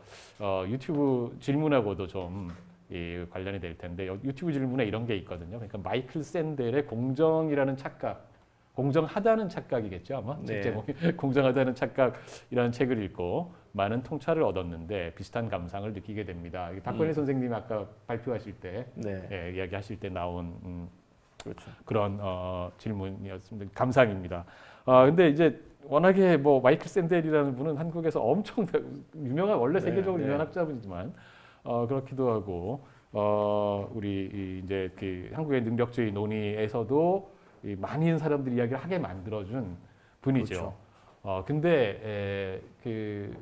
유튜브 질문하고도 좀 관련이 될 텐데 유튜브 질문에 이런 게 있거든요. 그러니까 마이클 샌델의 공정이라는 착각, 공정하다는 착각이겠죠 아마. 네. 제목이 공정하다는 착각이라는 책을 읽고 많은 통찰을 얻었는데 비슷한 감상을 느끼게 됩니다. 박건일 선생님이 아까 발표하실 때 네. 이야기하실 때 나온 그렇죠. 그런 질문이었습니다. 감상입니다. 근데 이제 워낙에 뭐 마이클 샌델이라는 분은 한국에서 엄청 유명한 원래 세계적으로 유명한 학자분이지만 그렇기도 하고 우리 이제 그 한국의 능력주의 논의에서도 많은 사람들이 이야기를 하게 만들어준 분이죠. 그렇죠. 근데 그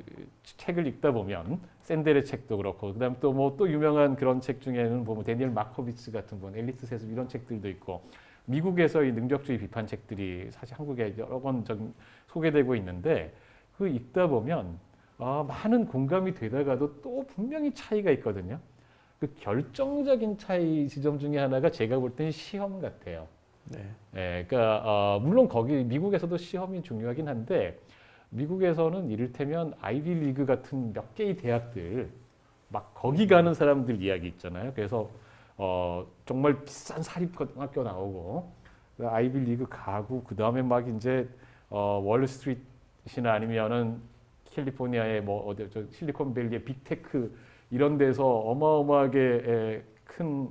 책을 읽다 보면 샌델의 책도 그렇고 그다음 또 뭐 또 유명한 그런 책 중에는 보면 데니엘 마코비츠 같은 분, 엘리트 세습 이런 책들도 있고 미국에서의 능력주의 비판 책들이 사실 한국에 여러 권 좀 소개되고 있는데 그 읽다 보면 많은 공감이 되다가도 또 분명히 차이가 있거든요. 그 결정적인 차이 지점 중에 하나가 제가 볼 때는 시험 같아요. 네. 그러니까 물론 거기 미국에서도 시험이 중요하긴 한데 미국에서는 이를테면 아이비 리그 같은 몇 개의 대학들 막 거기 가는 사람들 이야기 있잖아요. 그래서 정말 비싼 사립고등학교 나오고 아이비 리그 가고 그 다음에 막 이제 월스트리트나 아니면은 캘리포니아의 뭐 어디 저 실리콘밸리의 빅테크 이런 데서 어마어마하게 큰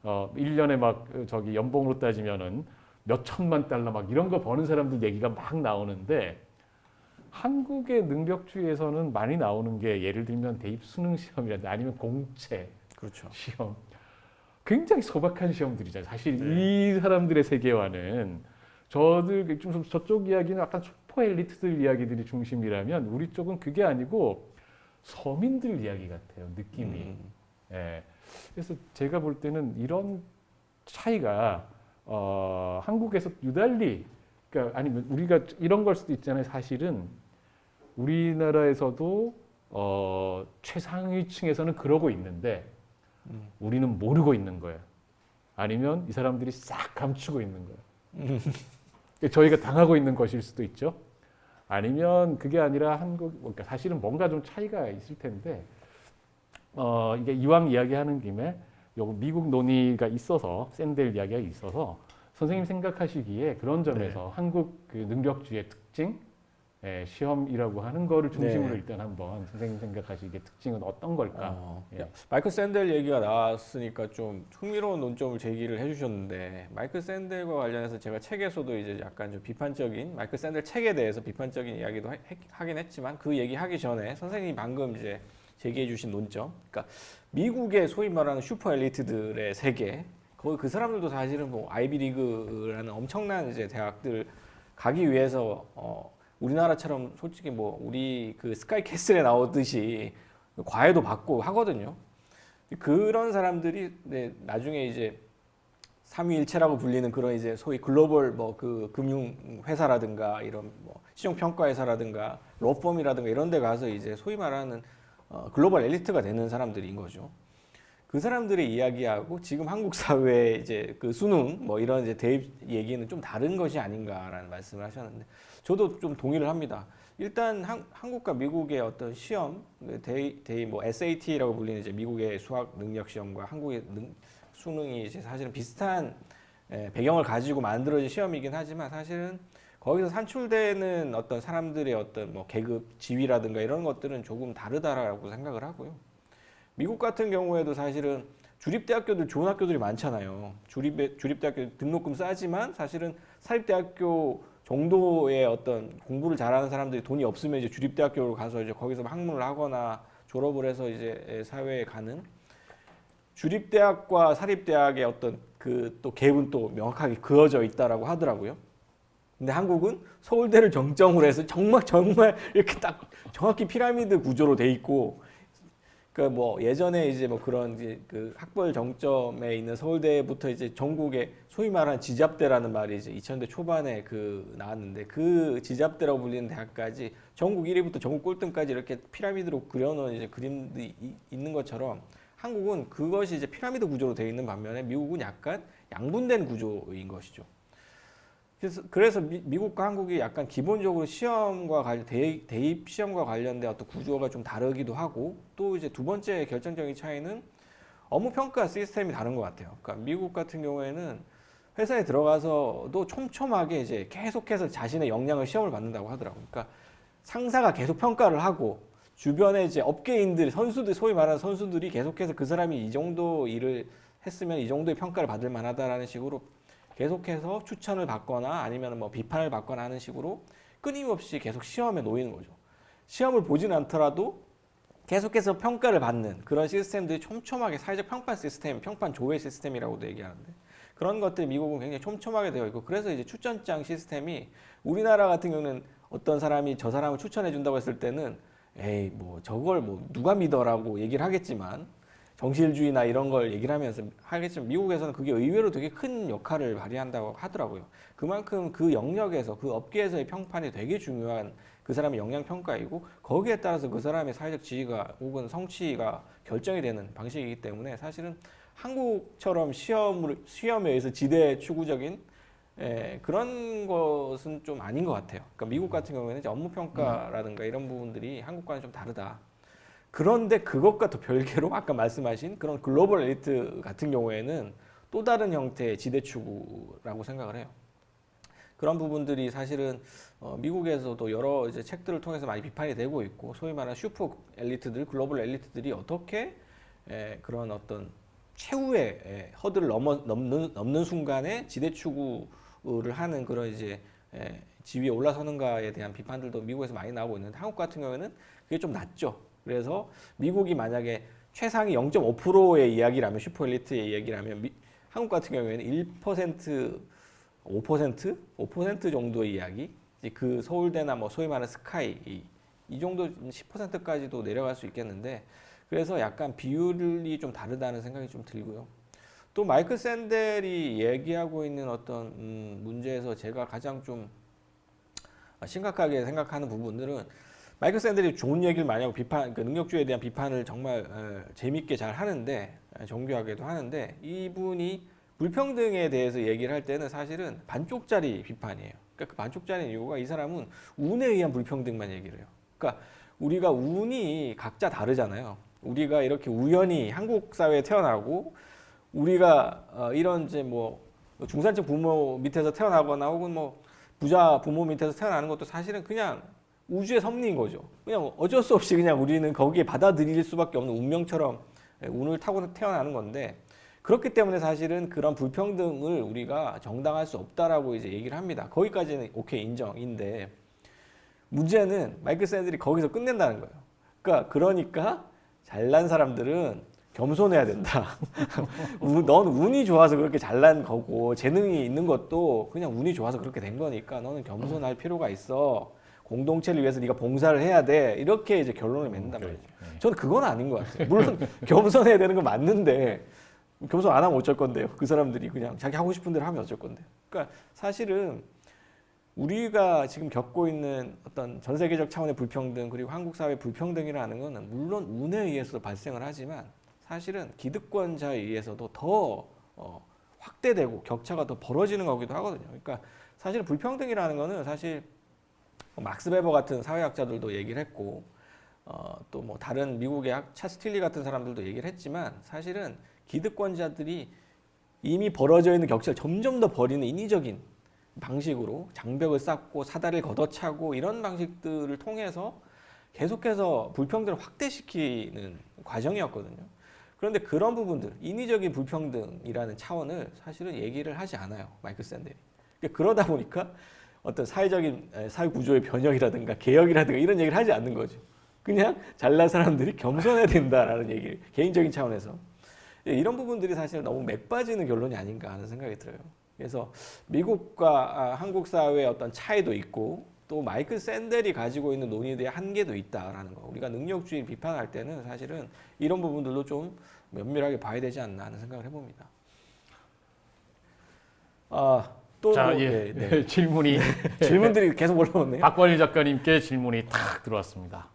1년에 막 저기 연봉으로 따지면은 몇 천만 달러 막 이런 거 버는 사람들 얘기가 막 나오는데 한국의 능력주의에서는 많이 나오는 게 예를 들면 대입 수능 시험이라든지 아니면 공채 그렇죠. 시험 굉장히 소박한 시험들이잖아요. 사실 네. 이 사람들의 세계와는 좀 저쪽 이야기는 약간 슈퍼 엘리트들 이야기들이 중심이라면 우리 쪽은 그게 아니고 서민들 이야기 같아요. 느낌이. 예. 그래서 제가 볼 때는 이런 차이가 한국에서 유달리 그러니까 아니면 우리가 이런 걸 수도 있잖아요. 사실은 우리나라에서도 최상위층에서는 그러고 있는데 우리는 모르고 있는 거예요. 아니면 이 사람들이 싹 감추고 있는 거예요. 저희가 당하고 있는 것일 수도 있죠. 아니면 그게 아니라 그러니까 사실은 뭔가 좀 차이가 있을 텐데 이게 이왕 이야기하는 김에 요거 미국 논의가 있어서 샌델 이야기가 있어서 선생님 생각하시기에 그런 점에서 한국 그 능력주의의 특징, 시험이라고 하는 거를 중심으로 일단 한번 선생님 생각하시기에 특징은 어떤 걸까? 마이클 샌델 얘기가 나왔으니까 좀 흥미로운 논점을 제기를 해주셨는데 마이클 샌델과 관련해서 제가 책에서도 이제 약간 좀 비판적인 마이클 샌델 책에 대해서 비판적인 이야기도 하긴 했지만 그 얘기하기 전에 선생님이 방금 이제 제기해주신 논점, 그러니까 미국의 소위 말하는 슈퍼 엘리트들의 세계, 거기 그 사람들도 사실은 뭐 아이비리그라는 엄청난 이제 대학들 가기 위해서 우리나라처럼 솔직히 뭐 우리 그 스카이캐슬에 나오듯이 과외도 받고 하거든요. 그런 사람들이 나중에 이제 삼위일체라고 불리는 그런 이제 소위 글로벌 뭐 그 금융 회사라든가 이런 뭐 신용 평가 회사라든가 로펌이라든가 이런 데 가서 이제 소위 말하는 글로벌 엘리트가 되는 사람들인 거죠. 그 사람들의 이야기하고 지금 한국 사회의 이제 그 수능 뭐 이런 이제 대입 얘기는 좀 다른 것이 아닌가라는 말씀을 하셨는데 저도 좀 동의를 합니다. 일단 한국과 미국의 어떤 시험, 대입 뭐 SAT라고 불리는 이제 미국의 수학 능력 시험과 한국의 수능이 이제 사실은 비슷한 배경을 가지고 만들어진 시험이긴 하지만 사실은 거기서 산출되는 어떤 사람들의 어떤 뭐 계급, 지위라든가 이런 것들은 조금 다르다라고 생각을 하고요. 미국 같은 경우에도 사실은 주립대학교들 좋은 학교들이 많잖아요. 주립대학교 등록금 싸지만 사실은 사립대학교 정도의 어떤 공부를 잘하는 사람들이 돈이 없으면 이제 주립대학교로 가서 이제 거기서 학문을 하거나 졸업을 해서 이제 사회에 가는 주립대학과 사립대학의 어떤 그 또 갭은 또 명확하게 그어져 있다라고 하더라고요. 근데 한국은 서울대를 정점으로 해서 정말 이렇게 딱 정확히 피라미드 구조로 돼 있고, 그러니까 뭐 예전에 이제 뭐 그런 이제 그 학벌 정점에 있는 서울대부터 이제 전국에 소위 말하는 지잡대라는 말이 이제 2000대 초반에 그 나왔는데, 그 지잡대라고 불리는 대학까지 전국 1위부터 전국 꼴등까지 이렇게 피라미드로 그려놓은 이제 그림들이 있는 것처럼 한국은 그것이 이제 피라미드 구조로 되어 있는 반면에 미국은 약간 양분된 구조인 것이죠. 그래서 미국과 한국이 약간 기본적으로 시험과 대입 시험과 관련된 어떤 구조가 좀 다르기도 하고, 또 이제 두 번째 결정적인 차이는 업무 평가 시스템이 다른 것 같아요. 그러니까 미국 같은 경우에는 회사에 들어가서도 촘촘하게 이제 계속해서 자신의 역량을 시험을 받는다고 하더라고요. 그러니까 상사가 계속 평가를 하고 주변에 이제 업계인들, 선수들, 소위 말하는 선수들이 계속해서 그 사람이 이 정도 일을 했으면 이 정도의 평가를 받을 만하다라는 식으로 계속해서 추천을 받거나 아니면 뭐 비판을 받거나 하는 식으로 끊임없이 계속 시험에 놓이는 거죠. 시험을 보진 않더라도 계속해서 평가를 받는 그런 시스템들이 촘촘하게, 사회적 평판 시스템, 평판 조회 시스템이라고도 얘기하는데, 그런 것들이 미국은 굉장히 촘촘하게 되어 있고, 그래서 이제 추천장 시스템이 우리나라 같은 경우는 어떤 사람이 저 사람을 추천해 준다고 했을 때는 에이 뭐 저걸 뭐 누가 믿어라고 얘기를 하겠지만, 정실주의나 이런 걸 얘기를 하면서 하겠지만 미국에서는 그게 의외로 되게 큰 역할을 발휘한다고 하더라고요. 그만큼 그 영역에서, 그 업계에서의 평판이 되게 중요한 그 사람의 역량 평가이고, 거기에 따라서 그 사람의 사회적 지위가 혹은 성취가 결정이 되는 방식이기 때문에 사실은 한국처럼 시험에 의해서 지대 추구적인 그런 것은 좀 아닌 것 같아요. 그러니까 미국 같은 경우에는 이제 업무 평가라든가 이런 부분들이 한국과는 좀 다르다. 그런데 그것과 또 별개로 아까 말씀하신 그런 글로벌 엘리트 같은 경우에는 또 다른 형태의 지대 추구라고 생각을 해요. 그런 부분들이 사실은 미국에서도 여러 이제 책들을 통해서 많이 비판이 되고 있고, 소위 말하는 슈퍼 엘리트들, 글로벌 엘리트들이 어떻게 그런 어떤 최후의 허들을 넘는 순간에 지대 추구를 하는 그런 이제 지위에 올라서는가에 대한 비판들도 미국에서 많이 나오고 있는데, 한국 같은 경우에는 그게 좀 낮죠. 그래서 미국이 만약에 최상위 0.5%의 이야기라면, 슈퍼 엘리트의 이야기라면, 한국 같은 경우에는 1%, 5% 정도의 이야기, 그 서울대나 뭐 소위 말하는 스카이 이 정도 10%까지도 내려갈 수 있겠는데, 그래서 약간 비율이 좀 다르다는 생각이 좀 들고요. 또 마이클 샌델이 얘기하고 있는 어떤 문제에서 제가 가장 좀 심각하게 생각하는 부분들은, 마이클 샌델이 좋은 얘기를 많이 하고 그 능력주의에 대한 비판을 정말 재밌게 잘 하는데, 정교하게도 하는데, 이분이 불평등에 대해서 얘기를 할 때는 사실은 반쪽짜리 비판이에요. 그러니까 그 반쪽짜리 이유가, 이 사람은 운에 의한 불평등만 얘기를 해요. 그러니까 우리가 운이 각자 다르잖아요. 우리가 이렇게 우연히 한국 사회에 태어나고, 우리가 이런 이제 뭐 중산층 부모 밑에서 태어나거나 혹은 뭐 부자 부모 밑에서 태어나는 것도 사실은 그냥 우주의 섭리인 거죠. 그냥 어쩔 수 없이 그냥 우리는 거기에 받아들일 수밖에 없는 운명처럼 운을 타고 태어나는 건데, 그렇기 때문에 사실은 그런 불평등을 우리가 정당할 수 없다라고 이제 얘기를 합니다. 거기까지는 오케이, 인정인데, 문제는 마이클 샌델이 거기서 끝낸다는 거예요. 그러니까 잘난 사람들은 겸손해야 된다. 넌 운이 좋아서 그렇게 잘난 거고, 재능이 있는 것도 그냥 운이 좋아서 그렇게 된 거니까 너는 겸손할 필요가 있어. 공동체를 위해서 네가 봉사를 해야 돼. 이렇게 이제 결론을 맺는단 말이죠. 저는 그건 아닌 것 같아요. 물론 겸손해야 되는 건 맞는데, 겸손 안 하면 어쩔 건데요. 그 사람들이 그냥 자기 하고 싶은 대로 하면 어쩔 건데요. 그러니까 사실은 우리가 지금 겪고 있는 어떤 전 세계적 차원의 불평등, 그리고 한국 사회 불평등이라는 것은 물론 운에 의해서도 발생을 하지만, 사실은 기득권자에 의해서도 더 확대되고 격차가 더 벌어지는 거기도 하거든요. 그러니까 사실 불평등이라는 것은 사실 막스 베버 같은 사회학자들도 얘기를 했고, 또 뭐 다른 미국의 차 스틸리 같은 사람들도 얘기를 했지만, 사실은 기득권자들이 이미 벌어져 있는 격차를 점점 더 벌이는 인위적인 방식으로 장벽을 쌓고 사다리를 걷어차고 이런 방식들을 통해서 계속해서 불평등을 확대시키는 과정이었거든요. 그런데 그런 부분들, 인위적인 불평등이라는 차원을 사실은 얘기를 하지 않아요, 마이클 샌델이. 그러다 보니까 어떤 사회적인 사회 구조의 변형이라든가 개혁이라든가 이런 얘기를 하지 않는 거죠. 그냥 잘난 사람들이 겸손해야 된다라는 얘기를 개인적인 차원에서. 이런 부분들이 사실 너무 맥 빠지는 결론이 아닌가 하는 생각이 들어요. 그래서 미국과 한국 사회의 어떤 차이도 있고 또 마이클 샌델이 가지고 있는 논의들의 한계도 있다라는 거. 우리가 능력주의 비판할 때는 사실은 이런 부분들도 좀 면밀하게 봐야 되지 않나 하는 생각을 해봅니다. 또 자, 뭐, 예. 네. 질문이 질문들이 계속 올라오네요. 박관일 작가님께 질문이 탁 들어왔습니다.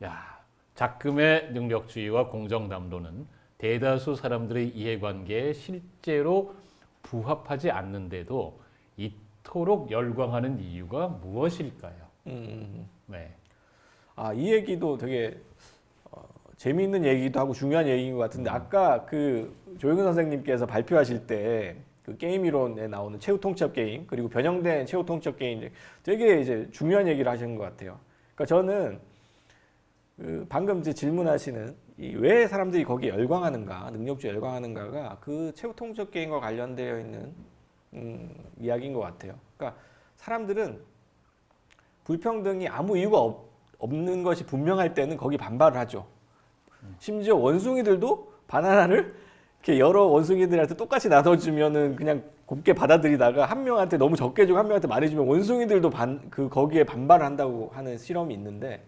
야, 작금의 능력주의와 공정담론은 대다수 사람들의 이해관계에 실제로 부합하지 않는데도 이토록 열광하는 이유가 무엇일까요? 네. 이 얘기도 되게 재미있는 얘기도 하고 중요한 얘기인 것 같은데 아까 그 조영근 선생님께서 발표하실 때 그 게임 이론에 나오는 최후 통첩 게임 그리고 변형된 최후 통첩 게임 되게 이제 중요한 얘기를 하시는 것 같아요. 그러니까 저는 그 방금 이제 질문하시는 왜 사람들이 거기에 열광하는가, 능력주의에 열광하는가가 그 최후 통첩 게임과 관련되어 있는 이야기인 것 같아요. 그러니까 사람들은 불평등이 아무 이유가 없는 것이 분명할 때는 거기 반발을 하죠. 심지어 원숭이들도 바나나를 이렇게 여러 원숭이들한테 똑같이 나눠주면은 그냥 곱게 받아들이다가 한 명한테 너무 적게 주고 한 명한테 많이 주면 원숭이들도 거기에 반발을 한다고 하는 실험이 있는데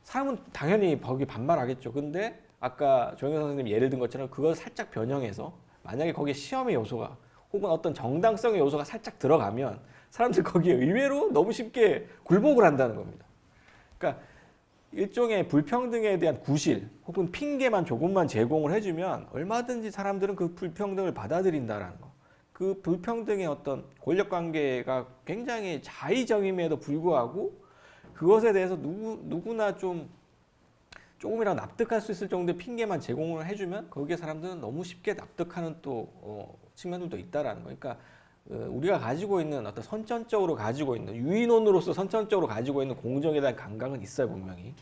사람은 당연히 거기 반발하겠죠. 근데 아까 조영현 선생님이 예를 든 것처럼 그걸 살짝 변형해서 만약에 거기에 시험의 요소가 혹은 어떤 정당성의 요소가 살짝 들어가면 사람들 거기에 의외로 너무 쉽게 굴복을 한다는 겁니다. 그러니까 일종의 불평등에 대한 구실 혹은 핑계만 조금만 제공을 해주면 얼마든지 사람들은 그 불평등을 받아들인다라는 거. 그 불평등의 어떤 권력관계가 굉장히 자의적임에도 불구하고 그것에 대해서 누구나 조금이라도 납득할 수 있을 정도의 핑계만 제공을 해주면 거기에 사람들은 너무 쉽게 납득하는 또 측면들도 있다라는 거. 그러니까 우리가 가지고 있는 어떤 선천적으로 가지고 있는 유인원으로서 선천적으로 가지고 있는 공정에 대한 감각은 있어요 분명히.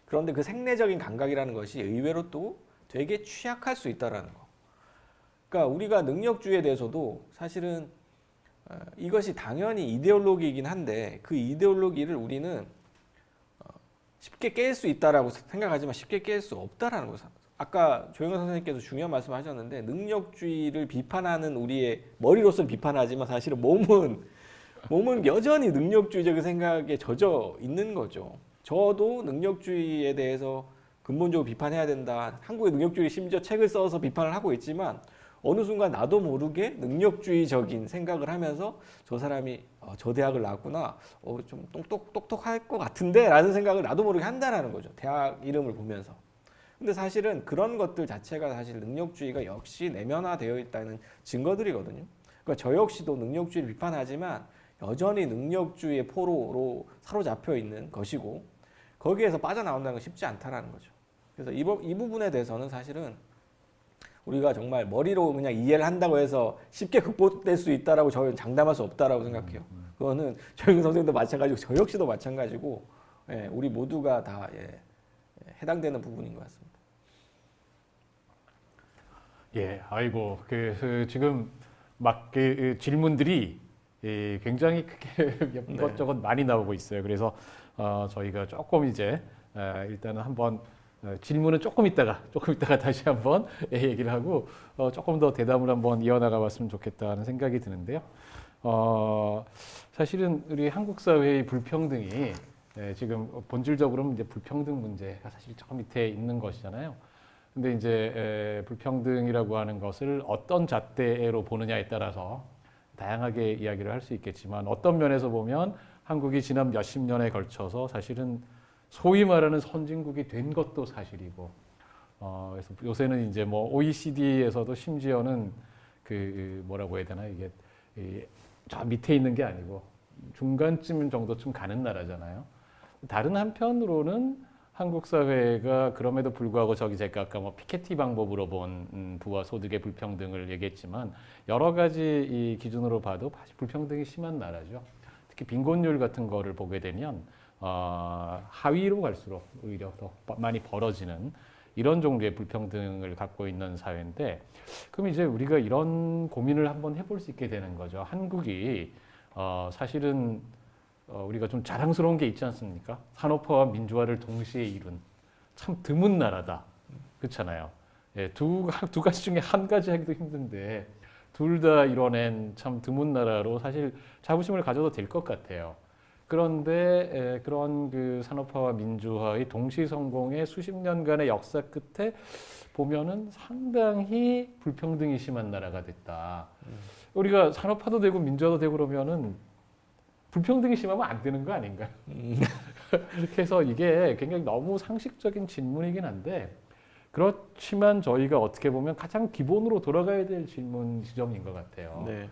그런데 그 생리적인 감각이라는 것이 의외로 또 되게 취약할 수 있다라는 거. 그러니까 우리가 능력주의에 대해서도 사실은 이것이 당연히 이데올로기이긴 한데 그 이데올로기를 우리는 쉽게 깰 수 있다라고 생각하지만 쉽게 깰 수 없다라는 거. 아까 조영현 선생님께서 중요한 말씀을 하셨는데 능력주의를 비판하는 우리의 머리로서는 비판하지만 사실은 몸은 여전히 능력주의적인 생각에 젖어 있는 거죠. 저도 능력주의에 대해서 근본적으로 비판해야 된다. 한국의 능력주의 심지어 책을 써서 비판을 하고 있지만 어느 순간 나도 모르게 능력주의적인 생각을 하면서 저 사람이 저 대학을 나왔구나. 좀 똑똑할 것 같은데 라는 생각을 나도 모르게 한다는 거죠. 대학 이름을 보면서. 근데 사실은 그런 것들 자체가 사실 능력주의가 역시 내면화되어 있다는 증거들이거든요. 그러니까 저 역시도 능력주의를 비판하지만 여전히 능력주의의 포로로 사로잡혀 있는 것이고 거기에서 빠져나온다는 건 쉽지 않다라는 거죠. 그래서 이 부분에 대해서는 사실은 우리가 정말 머리로 그냥 이해를 한다고 해서 쉽게 극복될 수 있다라고 저는 장담할 수 없다라고 생각해요. 그거는 조영근 선생님도 마찬가지고 저 역시도 마찬가지고 우리 모두가 다 해당되는 부분인 것 같습니다. 예, 아이고, 지금 막 질문들이 굉장히 크게 이것저것 많이 나오고 있어요. 그래서 저희가 조금 이제 일단은 한번 질문은 조금 있다가 다시 한번 얘기를 하고 조금 더 대담을 한번 이어나가 봤으면 좋겠다는 생각이 드는데요. 사실은 우리 한국 사회의 불평등이 지금 본질적으로는 이제 불평등 문제가 사실 저 밑에 있는 것이잖아요. 근데 이제 불평등이라고 하는 것을 어떤 잣대로 보느냐에 따라서 다양하게 이야기를 할 수 있겠지만 어떤 면에서 보면 한국이 지난 몇십 년에 걸쳐서 사실은 소위 말하는 선진국이 된 것도 사실이고, 그래서 요새는 이제 뭐 OECD에서도 심지어는 뭐라고 해야 되나 이게 저 밑에 있는 게 아니고 중간쯤 정도쯤 가는 나라잖아요. 다른 한편으로는 한국 사회가 그럼에도 불구하고 제가 아까 뭐 피케티 방법으로 본 부와 소득의 불평등을 얘기했지만 여러 가지 이 기준으로 봐도 사실 불평등이 심한 나라죠. 특히 빈곤율 같은 거를 보게 되면 하위로 갈수록 오히려 더 많이 벌어지는 이런 종류의 불평등을 갖고 있는 사회인데, 그럼 이제 우리가 이런 고민을 한번 해볼 수 있게 되는 거죠. 한국이 사실은 우리가 좀 자랑스러운 게 있지 않습니까? 산업화와 민주화를 동시에 이룬 참 드문 나라다. 그렇잖아요. 예, 두 가지 중에 한 가지 하기도 힘든데 둘 다 이뤄낸 참 드문 나라로 사실 자부심을 가져도 될 것 같아요. 그런데 그런 그 산업화와 민주화의 동시 성공의 수십 년간의 역사 끝에 보면은 상당히 불평등이 심한 나라가 됐다. 우리가 산업화도 되고 민주화도 되고 그러면은 불평등이 심하면 안 되는 거 아닌가요? 이렇게 해서 이게 굉장히 너무 상식적인 질문이긴 한데, 그렇지만 저희가 어떻게 보면 가장 기본으로 돌아가야 될 질문 지점인 것 같아요. 네.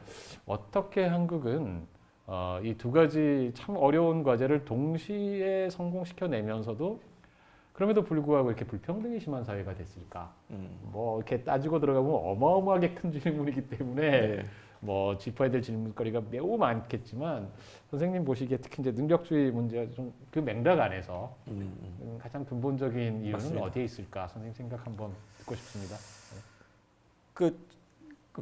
어떻게 한국은 이 두 가지 참 어려운 과제를 동시에 성공시켜내면서도 그럼에도 불구하고 이렇게 불평등이 심한 사회가 됐을까? 뭐 이렇게 따지고 들어가면 어마어마하게 큰 질문이기 때문에 네. 뭐 짚어야 될 질문거리가 매우 많겠지만, 선생님 보시기에 특히 이제 능력주의 문제가 좀 그 맥락 안에서 가장 근본적인 이유는 맞습니다. 어디에 있을까? 선생님 생각 한번 듣고 싶습니다. 그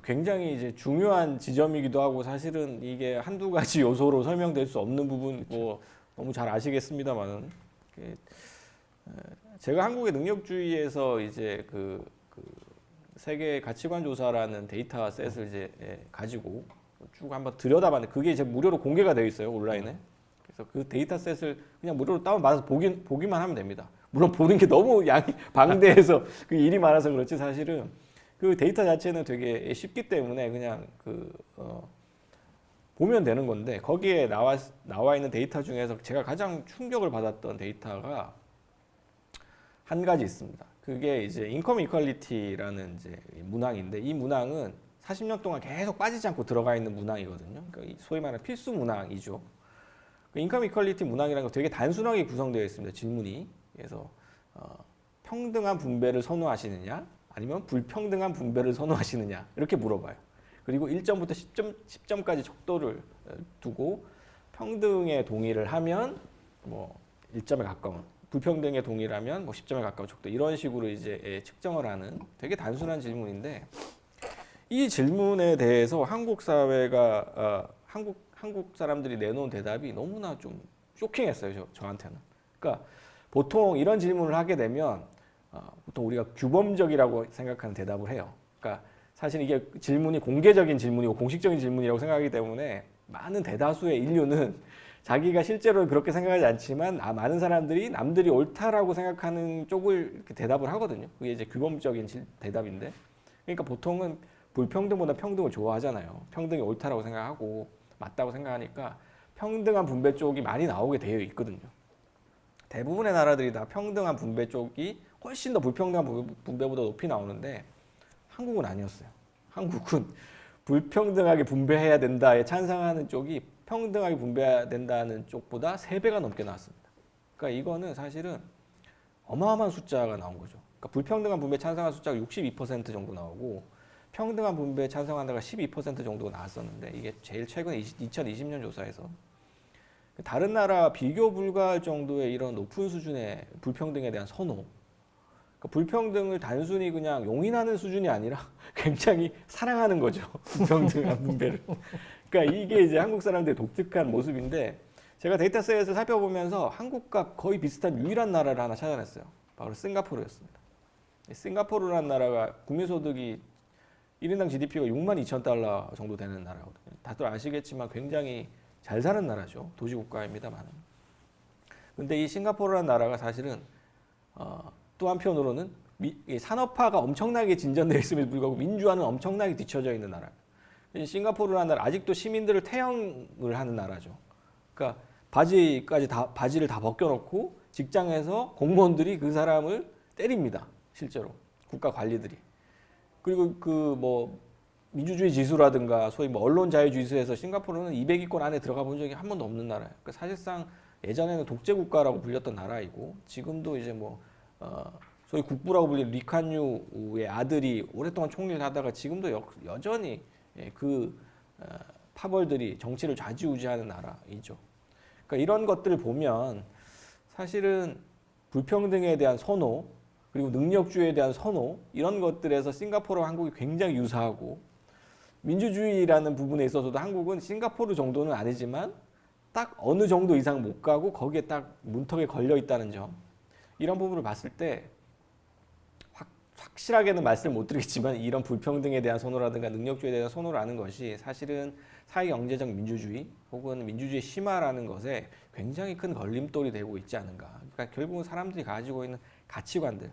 굉장히 이제 중요한 지점이기도 하고, 사실은 이게 한두 가지 요소로 설명될 수 없는 부분, 뭐 너무 잘 아시겠습니다만은, 제가 한국의 능력주의에서 이제 그 세계 가치관 조사라는 데이터셋을 이제 가지고 쭉 한번 들여다봤는데, 그게 이제 무료로 공개가 되어 있어요, 온라인에. 그래서 그 데이터셋을 그냥 무료로 다운받아서 보기만 하면 됩니다. 물론 보는 게 너무 양이 방대해서 그 일이 많아서 그렇지, 사실은 그 데이터 자체는 되게 쉽기 때문에 그냥 보면 되는 건데, 거기에 나와 있는 데이터 중에서 제가 가장 충격을 받았던 데이터가 한 가지 있습니다. 그게 이제 인컴 이퀄리티라는 이제 문항인데, 이 문항은 40년 동안 계속 빠지지 않고 들어가 있는 문항이거든요. 그러니까 소위 말하는 필수 문항이죠. 그 인컴 이퀄리티 문항이라는 거 되게 단순하게 구성되어 있습니다. 질문이. 그래서 평등한 분배를 선호하시느냐, 아니면 불평등한 분배를 선호하시느냐, 이렇게 물어봐요. 그리고 1점부터 10점까지 척도를 두고, 평등에 동의를 하면 뭐 1점에 가까운, 불평등에 동의를 하면 뭐 10점에 가까운 척도, 이런 식으로 이제 측정을 하는 되게 단순한 질문인데, 이 질문에 대해서 한국 사회가 한국 사람들이 내놓은 대답이 너무나 좀 쇼킹했어요, 저한테는. 그러니까 보통 이런 질문을 하게 되면 보통 우리가 규범적이라고 생각하는 대답을 해요. 그러니까 사실 이게 질문이 공개적인 질문이고 공식적인 질문이라고 생각하기 때문에 많은 대다수의 인류는 자기가 실제로 그렇게 생각하지 않지만 많은 사람들이 남들이 옳다라고 생각하는 쪽을 이렇게 대답을 하거든요. 그게 이제 규범적인 대답인데, 그러니까 보통은 불평등보다 평등을 좋아하잖아요. 평등이 옳다라고 생각하고 맞다고 생각하니까 평등한 분배 쪽이 많이 나오게 되어 있거든요. 대부분의 나라들이 다 평등한 분배 쪽이 훨씬 더 불평등한 분배보다 높이 나오는데, 한국은 아니었어요. 한국은 불평등하게 분배해야 된다에 찬성하는 쪽이 평등하게 분배해야 된다는 쪽보다 3배가 넘게 나왔습니다. 그러니까 이거는 사실은 어마어마한 숫자가 나온 거죠. 그러니까 불평등한 분배 찬성한 숫자가 62% 정도 나오고, 평등한 분배에 찬성한다가 12% 정도가 나왔었는데, 이게 제일 최근 2020년 조사에서 다른 나라 비교 불가할 정도의 이런 높은 수준의 불평등에 대한 선호, 그러니까 불평등을 단순히 그냥 용인하는 수준이 아니라 굉장히 사랑하는 거죠. 불평등한 분배를. 그러니까 이게 이제 한국 사람들의 독특한 모습인데, 제가 데이터셋을 살펴보면서 한국과 거의 비슷한 유일한 나라를 하나 찾아냈어요. 바로 싱가포르였습니다. 싱가포르라는 나라가 국민소득이 1인당 GDP가 62,000달러 정도 되는 나라거든요. 다들 아시겠지만 굉장히 잘 사는 나라죠. 도시국가입니다만. 근데 이 싱가포르라는 나라가 사실은 또 한편으로는 산업화가 엄청나게 진전되어 있음에도 불구하고 민주화는 엄청나게 뒤처져 있는 나라예요. 싱가포르라는 나라 아직도 시민들을 태형을 하는 나라죠. 그러니까 바지를 다 벗겨놓고 직장에서 공무원들이 그 사람을 때립니다. 실제로 국가 관리들이. 그리고 그 뭐 민주주의 지수라든가 소위 뭐 언론 자유주의 지수에서 싱가포르는 200위권 안에 들어가 본 적이 한 번도 없는 나라예요. 그러니까 사실상 예전에는 독재 국가라고 불렸던 나라이고 지금도 이제 뭐 소위 국부라고 불리는 리칸유의 아들이 오랫동안 총리를 하다가 지금도 여전히 그 파벌들이 정치를 좌지우지하는 나라이죠. 그러니까 이런 것들을 보면 사실은 불평등에 대한 선호 그리고 능력주의에 대한 선호 이런 것들에서 싱가포르와 한국이 굉장히 유사하고 민주주의라는 부분에 있어서도 한국은 싱가포르 정도는 아니지만 딱 어느 정도 이상 못 가고 거기에 딱 문턱에 걸려 있다는 점 이런 부분을 봤을 때 확실하게는 말씀을 못 드리겠지만 이런 불평등에 대한 선호라든가 능력주의에 대한 선호라는 것이 사실은 사회경제적 민주주의 혹은 민주주의 심화라는 것에 굉장히 큰 걸림돌이 되고 있지 않은가. 그러니까 결국은 사람들이 가지고 있는 가치관들,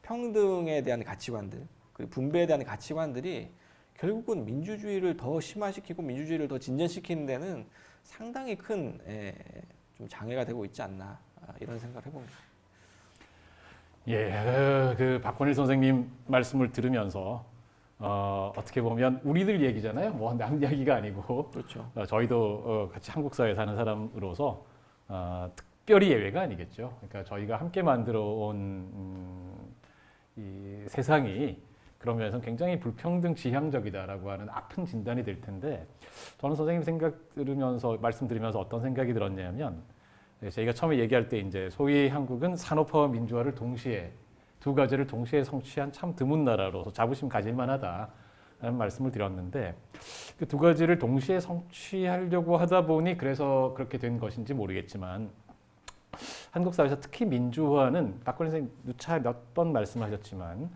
평등에 대한 가치관들, 그리고 분배에 대한 가치관들이 결국은 민주주의를 더 심화시키고 민주주의를 더 진전시키는 데는 상당히 큰 좀 장애가 되고 있지 않나 이런 생각을 해봅니다. 예, 그 박건일 선생님 말씀을 들으면서 어떻게 보면 우리들 얘기잖아요. 뭐 남 이야기가 아니고 그렇죠. 저희도 같이 한국 사회에 사는 사람으로서 특별히 예외가 아니겠죠. 그러니까 저희가 함께 만들어 온 이 세상이 그런 면에서 굉장히 불평등 지향적이다라고 하는 아픈 진단이 될 텐데 저는 선생님 말씀 들으면서 어떤 생각이 들었냐면 저희가 처음에 얘기할 때 이제 소위 한국은 산업화와 민주화를 동시에 두 가지를 동시에 성취한 참 드문 나라로서 자부심 가질 만하다라는 말씀을 드렸는데 그 두 가지를 동시에 성취하려고 하다 보니 그래서 그렇게 된 것인지 모르겠지만 한국 사회에서 특히 민주화는 박건희 선생님 누차 몇 번 말씀하셨지만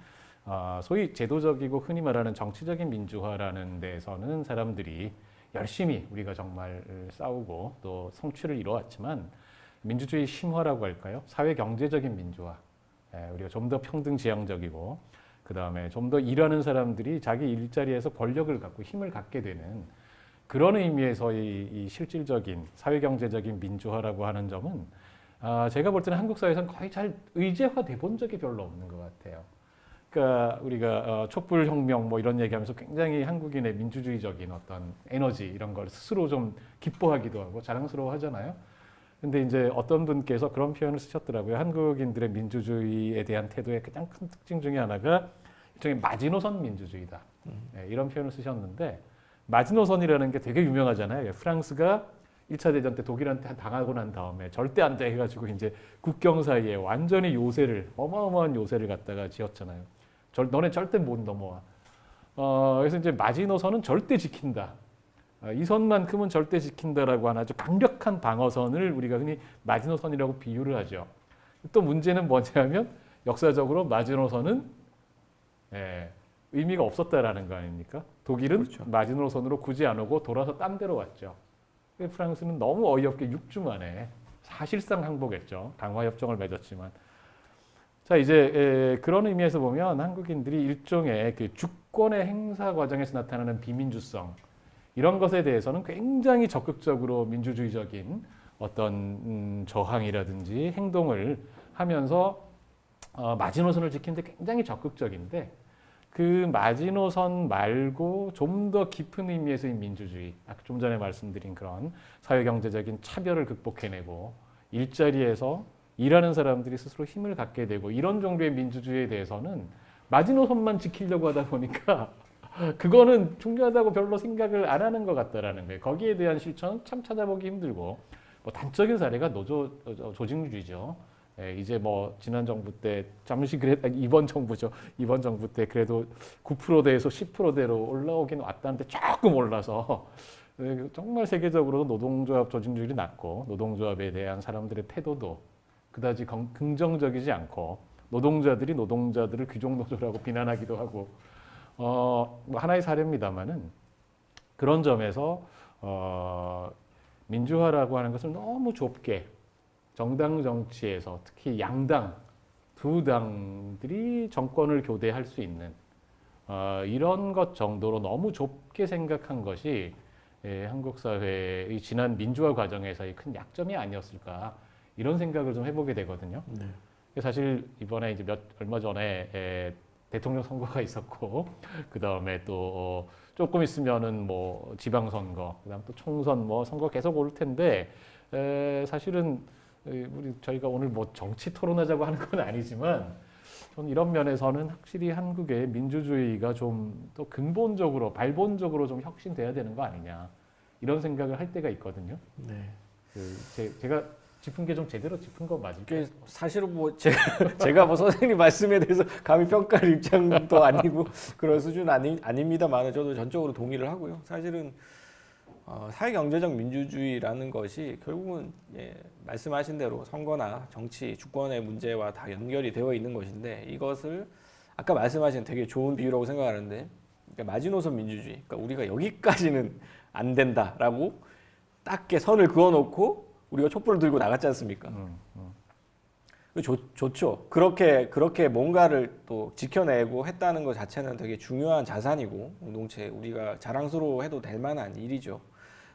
소위 제도적이고 흔히 말하는 정치적인 민주화라는 데에서는 사람들이 열심히 우리가 정말 싸우고 또 성취를 이뤄왔지만 민주주의 심화라고 할까요? 사회 경제적인 민주화. 우리가 좀 더 평등 지향적이고 그다음에 좀 더 일하는 사람들이 자기 일자리에서 권력을 갖고 힘을 갖게 되는 그런 의미에서 이 실질적인 사회 경제적인 민주화라고 하는 점은 제가 볼 때는 한국 사회에서는 거의 잘 의제화돼 본 적이 별로 없는 것 같아요. 그러니까 우리가 촛불 혁명 뭐 이런 얘기하면서 굉장히 한국인의 민주주의적인 어떤 에너지 이런 걸 스스로 좀 기뻐하기도 하고 자랑스러워하잖아요. 근데 이제 어떤 분께서 그런 표현을 쓰셨더라고요. 한국인들의 민주주의에 대한 태도의 가장 큰 특징 중에 하나가 일종의 마지노선 민주주의다. 네, 이런 표현을 쓰셨는데 마지노선이라는 게 되게 유명하잖아요. 프랑스가 1차 대전 때 독일한테 당하고 난 다음에 절대 안 돼 해가지고 이제 국경 사이에 완전히 어마어마한 요새를 갖다가 지었잖아요. 너네 절대 못 넘어와. 그래서 이제 마지노선은 절대 지킨다. 이 선만큼은 절대 지킨다라고 하는 아주 강력한 방어선을 우리가 흔히 마지노선이라고 비유를 하죠. 또 문제는 뭐냐면 역사적으로 마지노선은 의미가 없었다라는 거 아닙니까? 독일은 그렇죠. 마지노선으로 굳이 안 오고 돌아서 딴 데로 왔죠. 프랑스는 너무 어이없게 6주 만에 사실상 항복했죠. 강화협정을 맺었지만. 자, 이제 그런 의미에서 보면 한국인들이 일종의 그 주권의 행사 과정에서 나타나는 비민주성 이런 것에 대해서는 굉장히 적극적으로 민주주의적인 어떤 저항이라든지 행동을 하면서 마지노선을 지키는데 굉장히 적극적인데 그 마지노선 말고 좀 더 깊은 의미에서의 민주주의, 아까 좀 전에 말씀드린 그런 사회경제적인 차별을 극복해내고 일자리에서 일하는 사람들이 스스로 힘을 갖게 되고 이런 정도의 민주주의에 대해서는 마지노선만 지키려고 하다 보니까 그거는 중요하다고 별로 생각을 안 하는 것 같다라는 거예요. 거기에 대한 실천은 참 찾아보기 힘들고 뭐 단적인 사례가 조직주의죠. 이제 뭐 지난 정부 때 잠시 이번 정부죠. 이번 정부 때 그래도 9%대에서 10%대로 올라오긴 왔다는데 조금 올라서 정말 세계적으로도 노동조합 조직률이 낮고 노동조합에 대한 사람들의 태도도 그다지 긍정적이지 않고 노동자들을 귀족노조라고 비난하기도 하고 뭐 하나의 사례입니다만은 그런 점에서 민주화라고 하는 것을 너무 좁게 정당 정치에서 특히 양당 두 당들이 정권을 교대할 수 있는 이런 것 정도로 너무 좁게 생각한 것이 한국 사회의 지난 민주화 과정에서의 큰 약점이 아니었을까 이런 생각을 좀 해보게 되거든요. 네. 사실 이번에 이제 얼마 전에 대통령 선거가 있었고 그 다음에 또 조금 있으면은 뭐 지방선거, 그다음 또 총선 뭐 선거 계속 올 텐데 사실은 저희가 오늘 뭐 정치 토론하자고 하는 건 아니지만 저는 이런 면에서는 확실히 한국의 민주주의가 좀 더 근본적으로 발본적으로 좀 혁신돼야 되는 거 아니냐 이런 생각을 할 때가 있거든요. 네. 제가 짚은 게 좀 제대로 짚은 거 맞을까요? 그게 사실은 뭐 제가 뭐 선생님 말씀에 대해서 감히 평가할 입장도 아니고 그런 수준 아닙니다만 저도 전적으로 동의를 하고요. 사실은 사회경제적 민주주의라는 것이 결국은 말씀하신 대로 선거나 정치, 주권의 문제와 다 연결이 되어 있는 것인데 이것을 아까 말씀하신 되게 좋은 비유라고 생각하는데 그러니까 마지노선 민주주의, 그러니까 우리가 여기까지는 안 된다라고 딱게 선을 그어놓고 우리가 촛불을 들고 나갔지 않습니까? 좋죠. 그렇게 뭔가를 또 지켜내고 했다는 것 자체는 되게 중요한 자산이고 공동체 우리가 자랑스러워해도 될 만한 일이죠.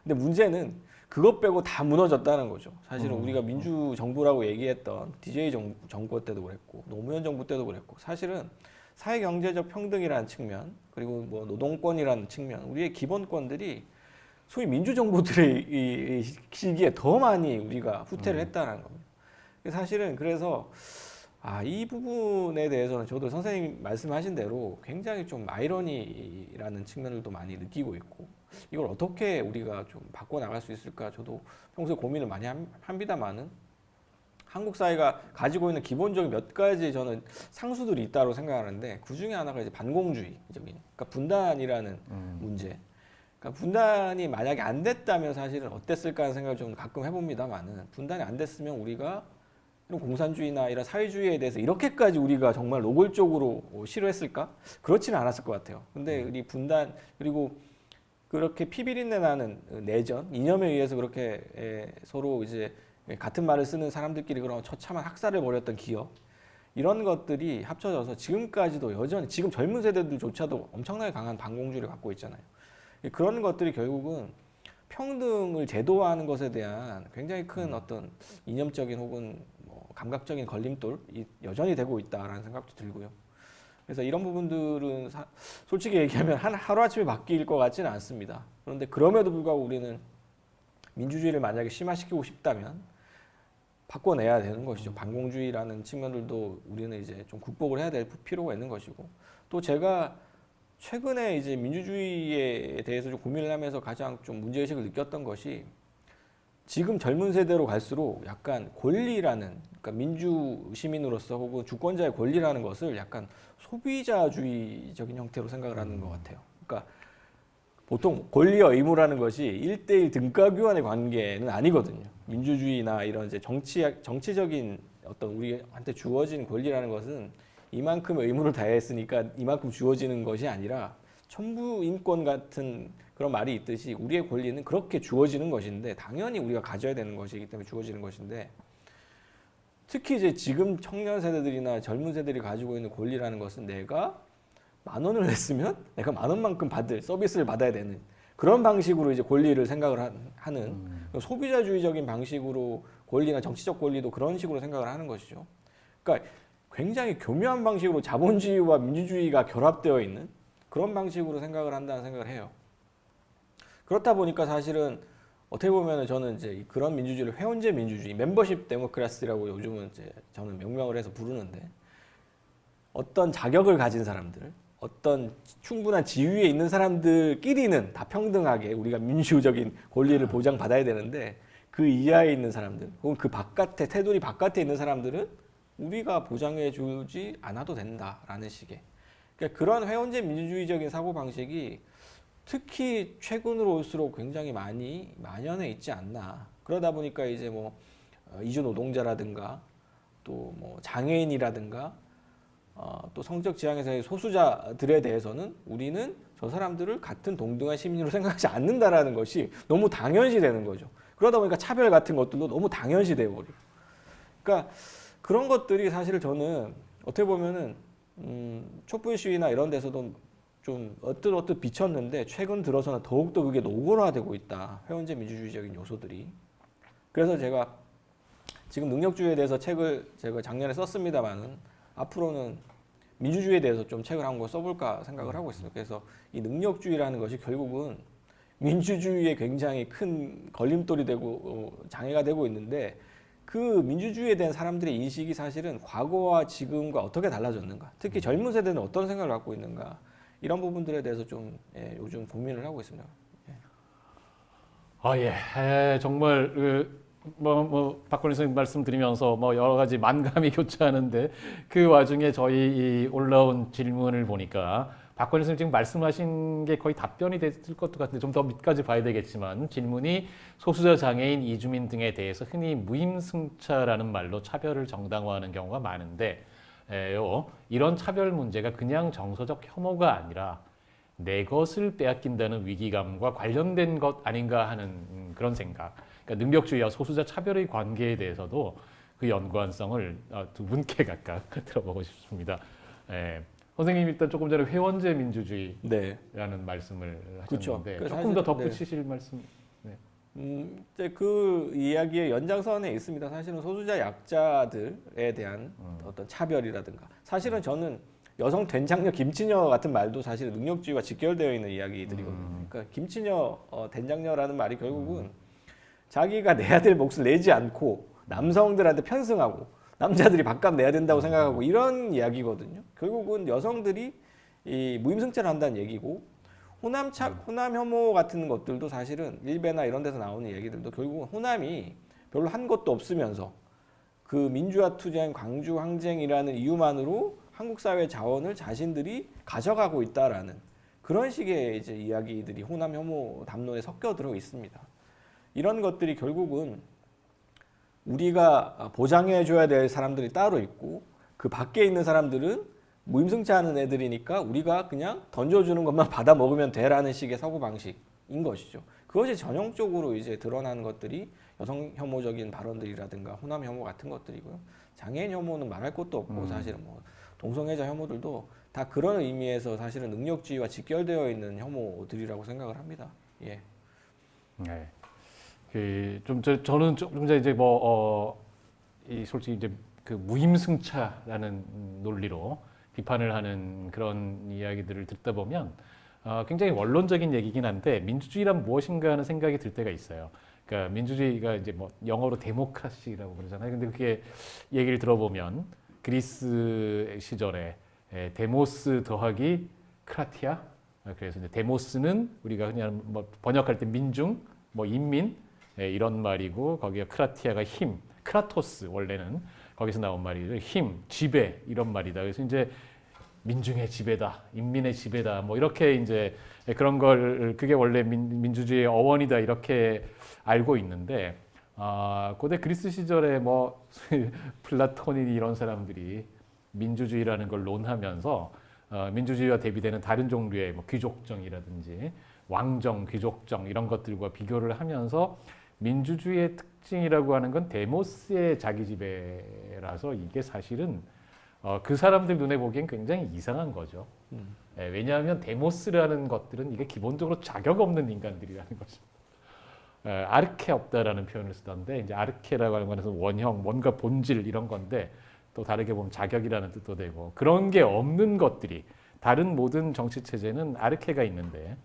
근데 문제는 그것 빼고 다 무너졌다는 거죠. 사실은 우리가 민주정부라고 얘기했던 DJ 정부 때도 그랬고 노무현 정부 때도 그랬고 사실은 사회경제적 평등이라는 측면 그리고 뭐 노동권이라는 측면 우리의 기본권들이 소위 민주정부들의 이 시기에 더 많이 우리가 후퇴를 했다는 겁니다. 사실은 그래서 이 부분에 대해서는 저도 선생님 말씀하신 대로 굉장히 좀 아이러니라는 측면을 또 많이 느끼고 있고 이걸 어떻게 우리가 좀 바꿔나갈 수 있을까 저도 평소에 고민을 많이 합니다만은 한국 사회가 가지고 있는 기본적인 몇 가지 저는 상수들이 있다고 생각하는데 그 중에 하나가 이제 반공주의적인 그러니까 분단이라는 문제. 그러니까 분단이 만약에 안 됐다면 사실은 어땠을까 하는 생각을 좀 가끔 해봅니다만은 분단이 안 됐으면 우리가 이런 공산주의나 이런 사회주의에 대해서 이렇게까지 우리가 정말 노골적으로 싫어했을까? 그렇지는 않았을 것 같아요. 근데 이 분단 그리고 그렇게 피비린내 나는 내전, 이념에 의해서 그렇게 서로 이제 같은 말을 쓰는 사람들끼리 그런 처참한 학살을 벌였던 기억 이런 것들이 합쳐져서 지금까지도 여전히 지금 젊은 세대들조차도 엄청나게 강한 반공주의를 갖고 있잖아요. 그런 것들이 결국은 평등을 제도화하는 것에 대한 굉장히 큰 어떤 이념적인 혹은 뭐 감각적인 걸림돌이 여전히 되고 있다라는 생각도 들고요. 그래서 이런 부분들은 솔직히 얘기하면 하루아침에 바뀔 것 같지는 않습니다. 그런데 그럼에도 불구하고 우리는 민주주의를 만약에 심화시키고 싶다면 바꿔내야 되는 것이죠. 반공주의라는 측면들도 우리는 이제 좀 극복을 해야 될 필요가 있는 것이고 또 제가 최근에 이제 민주주의에 대해서 좀 고민을 하면서 가장 좀 문제의식을 느꼈던 것이 지금 젊은 세대로 갈수록 약간 권리라는 그러니까 민주 시민으로서 혹은 주권자의 권리라는 것을 약간 소비자주의적인 형태로 생각을 하는 것 같아요. 그러니까 보통 권리와 의무라는 것이 1대1 등가 교환의 관계는 아니거든요. 민주주의나 이런 이제 정치적인 어떤 우리한테 주어진 권리라는 것은 이만큼의 의무를 다했으니까 이만큼 주어지는 것이 아니라 천부인권 같은 그런 말이 있듯이 우리의 권리는 그렇게 주어지는 것인데 당연히 우리가 가져야 되는 것이기 때문에 주어지는 것인데 특히 이제 지금 청년 세대들이나 젊은 세대들이 가지고 있는 권리라는 것은 내가 10,000원을 냈으면 내가 10,000원만큼 받을 서비스를 받아야 되는 그런 방식으로 이제 권리를 생각을 하는 소비자주의적인 방식으로 권리나 정치적 권리도 그런 식으로 생각을 하는 것이죠. 그러니까 굉장히 교묘한 방식으로 자본주의와 민주주의가 결합되어 있는 그런 방식으로 생각을 한다는 생각을 해요. 그렇다 보니까 사실은 어떻게 보면 저는 이제 그런 민주주의를 회원제 민주주의, 멤버십 데모크라시라고 요즘은 이제 저는 명명을 해서 부르는데 어떤 자격을 가진 사람들, 어떤 충분한 지위에 있는 사람들끼리는 다 평등하게 우리가 민주적인 권리를 보장받아야 되는데 그 이하에 있는 사람들 혹은 그 바깥에 테두리 바깥에 있는 사람들은 우리가 보장해 주지 않아도 된다라는 식의 그러니까 그런 회원제 민주주의적인 사고방식이 특히 최근으로 올수록 굉장히 많이 만연해 있지 않나. 그러다 보니까 이제 뭐 이주 노동자라든가 또 뭐 장애인이라든가 또 성적 지향에서의 소수자들에 대해서는 우리는 저 사람들을 같은 동등한 시민으로 생각하지 않는다라는 것이 너무 당연시 되는 거죠. 그러다 보니까 차별 같은 것들도 너무 당연시 되어 버려요. 그러니까 그런 것들이 사실 저는 어떻게 보면은 촛불 시위나 이런 데서도 좀 어뜻어뜻 비쳤는데 최근 들어서는 더욱더 그게 노골화되고 있다. 회원제 민주주의적인 요소들이. 그래서 제가 지금 능력주의에 대해서 책을 제가 작년에 썼습니다만은 앞으로는 민주주의에 대해서 좀 책을 한 권 써볼까 생각을 하고 있어요. 그래서 이 능력주의라는 것이 결국은 민주주의에 굉장히 큰 걸림돌이 되고 장애가 되고 있는데 그 민주주의에 대한 사람들의 인식이 사실은 과거와 지금과 어떻게 달라졌는가, 특히 젊은 세대는 어떤 생각을 갖고 있는가, 이런 부분들에 대해서 좀 요즘 고민을 하고 있습니다. 정말 박건희 선생님 말씀드리면서 여러 가지 만감이 교차하는데 그 와중에 저희 이 올라온 질문을 보니까 박건희 선생님 지금 말씀하신 게 거의 답변이 됐을 것도 같은데 좀 더 밑까지 봐야 되겠지만 질문이 소수자 장애인 이주민 등에 대해서 흔히 무임승차라는 말로 차별을 정당화하는 경우가 많은데 이런 차별 문제가 그냥 정서적 혐오가 아니라 내 것을 빼앗긴다는 위기감과 관련된 것 아닌가 하는 그런 생각. 그러니까 능력주의와 소수자 차별의 관계에 대해서도 그 연관성을 두 분께 각각 들어보고 싶습니다. 선생님 일단 조금 전에 회원제 민주주의라는 말씀을 하셨는데 그렇죠. 조금 더 덧붙이실 말씀. 이제 그 이야기의 연장선에 있습니다. 사실은 소수자 약자들에 대한 어떤 차별이라든가, 사실은 저는 여성 된장녀 김치녀 같은 말도 사실 능력주의와 직결되어 있는 이야기들이거든요. 그러니까 김치녀 된장녀라는 말이 결국은 자기가 내야 될 몫을 내지 않고 남성들한테 편승하고 남자들이 밥값 내야 된다고 생각하고 이런 이야기거든요. 결국은 여성들이 이 무임승차를 한다는 얘기고, 호남 혐오 같은 것들도 사실은 일베나 이런 데서 나오는 얘기들도 결국은 호남이 별로 한 것도 없으면서 그 민주화 투쟁, 광주 항쟁이라는 이유만으로 한국 사회 자원을 자신들이 가져가고 있다라는 그런 식의 이제 이야기들이 호남 혐오 담론에 섞여 들어 있습니다. 이런 것들이 결국은 우리가 보장해줘야 될 사람들이 따로 있고 그 밖에 있는 사람들은 무임승차하는 애들이니까 우리가 그냥 던져주는 것만 받아 먹으면 돼라는 식의 사고방식인 것이죠. 그것이 전형적으로 이제 드러나는 것들이 여성 혐오적인 발언들이라든가 호남 혐오 같은 것들이고요. 장애인 혐오는 말할 것도 없고 사실은 뭐 동성애자 혐오들도 다 그런 의미에서 사실은 능력주의와 직결되어 있는 혐오들이라고 생각을 합니다. 예. 네. 저는 좀 이제 이 솔직히 이제 그 무임승차라는 논리로 비판을 하는 그런 이야기들을 듣다 보면 굉장히 원론적인 얘기긴 한데 민주주의란 무엇인가 하는 생각이 들 때가 있어요. 그러니까 민주주의가 이제 뭐 영어로 데모크라시라고 그러잖아요. 근데 그게 얘기를 들어보면 그리스 시절에 데모스 더하기 크라티아, 그래서 이제 데모스는 우리가 그냥 뭐 번역할 때 민중, 뭐 인민 이런 말이고, 거기에 크라티아가 힘, 크라토스 원래는 거기서 나온 말이죠. 힘, 지배 이런 말이다. 그래서 이제 민중의 지배다, 인민의 지배다, 뭐 이렇게 이제 그런 걸 그게 원래 민주주의의 어원이다 이렇게 알고 있는데, 고대 그리스 시절에 뭐 플라톤이 이런 사람들이 민주주의라는 걸 논하면서 민주주의와 대비되는 다른 종류의 뭐 귀족정이라든지 왕정, 귀족정 이런 것들과 비교를 하면서 민주주의의 특징이라고 하는 건 데모스의 자기지배라서 이게 사실은 그 사람들 눈에 보기엔 굉장히 이상한 거죠. 왜냐하면 데모스라는 것들은 이게 기본적으로 자격 없는 인간들이라는 거죠. 아르케 없다라는 표현을 쓰던데, 이제 아르케라고 하는 것은 원형, 뭔가 본질 이런 건데, 또 다르게 보면 자격이라는 뜻도 되고, 그런 게 없는 것들이, 다른 모든 정치 체제는 아르케가 있는데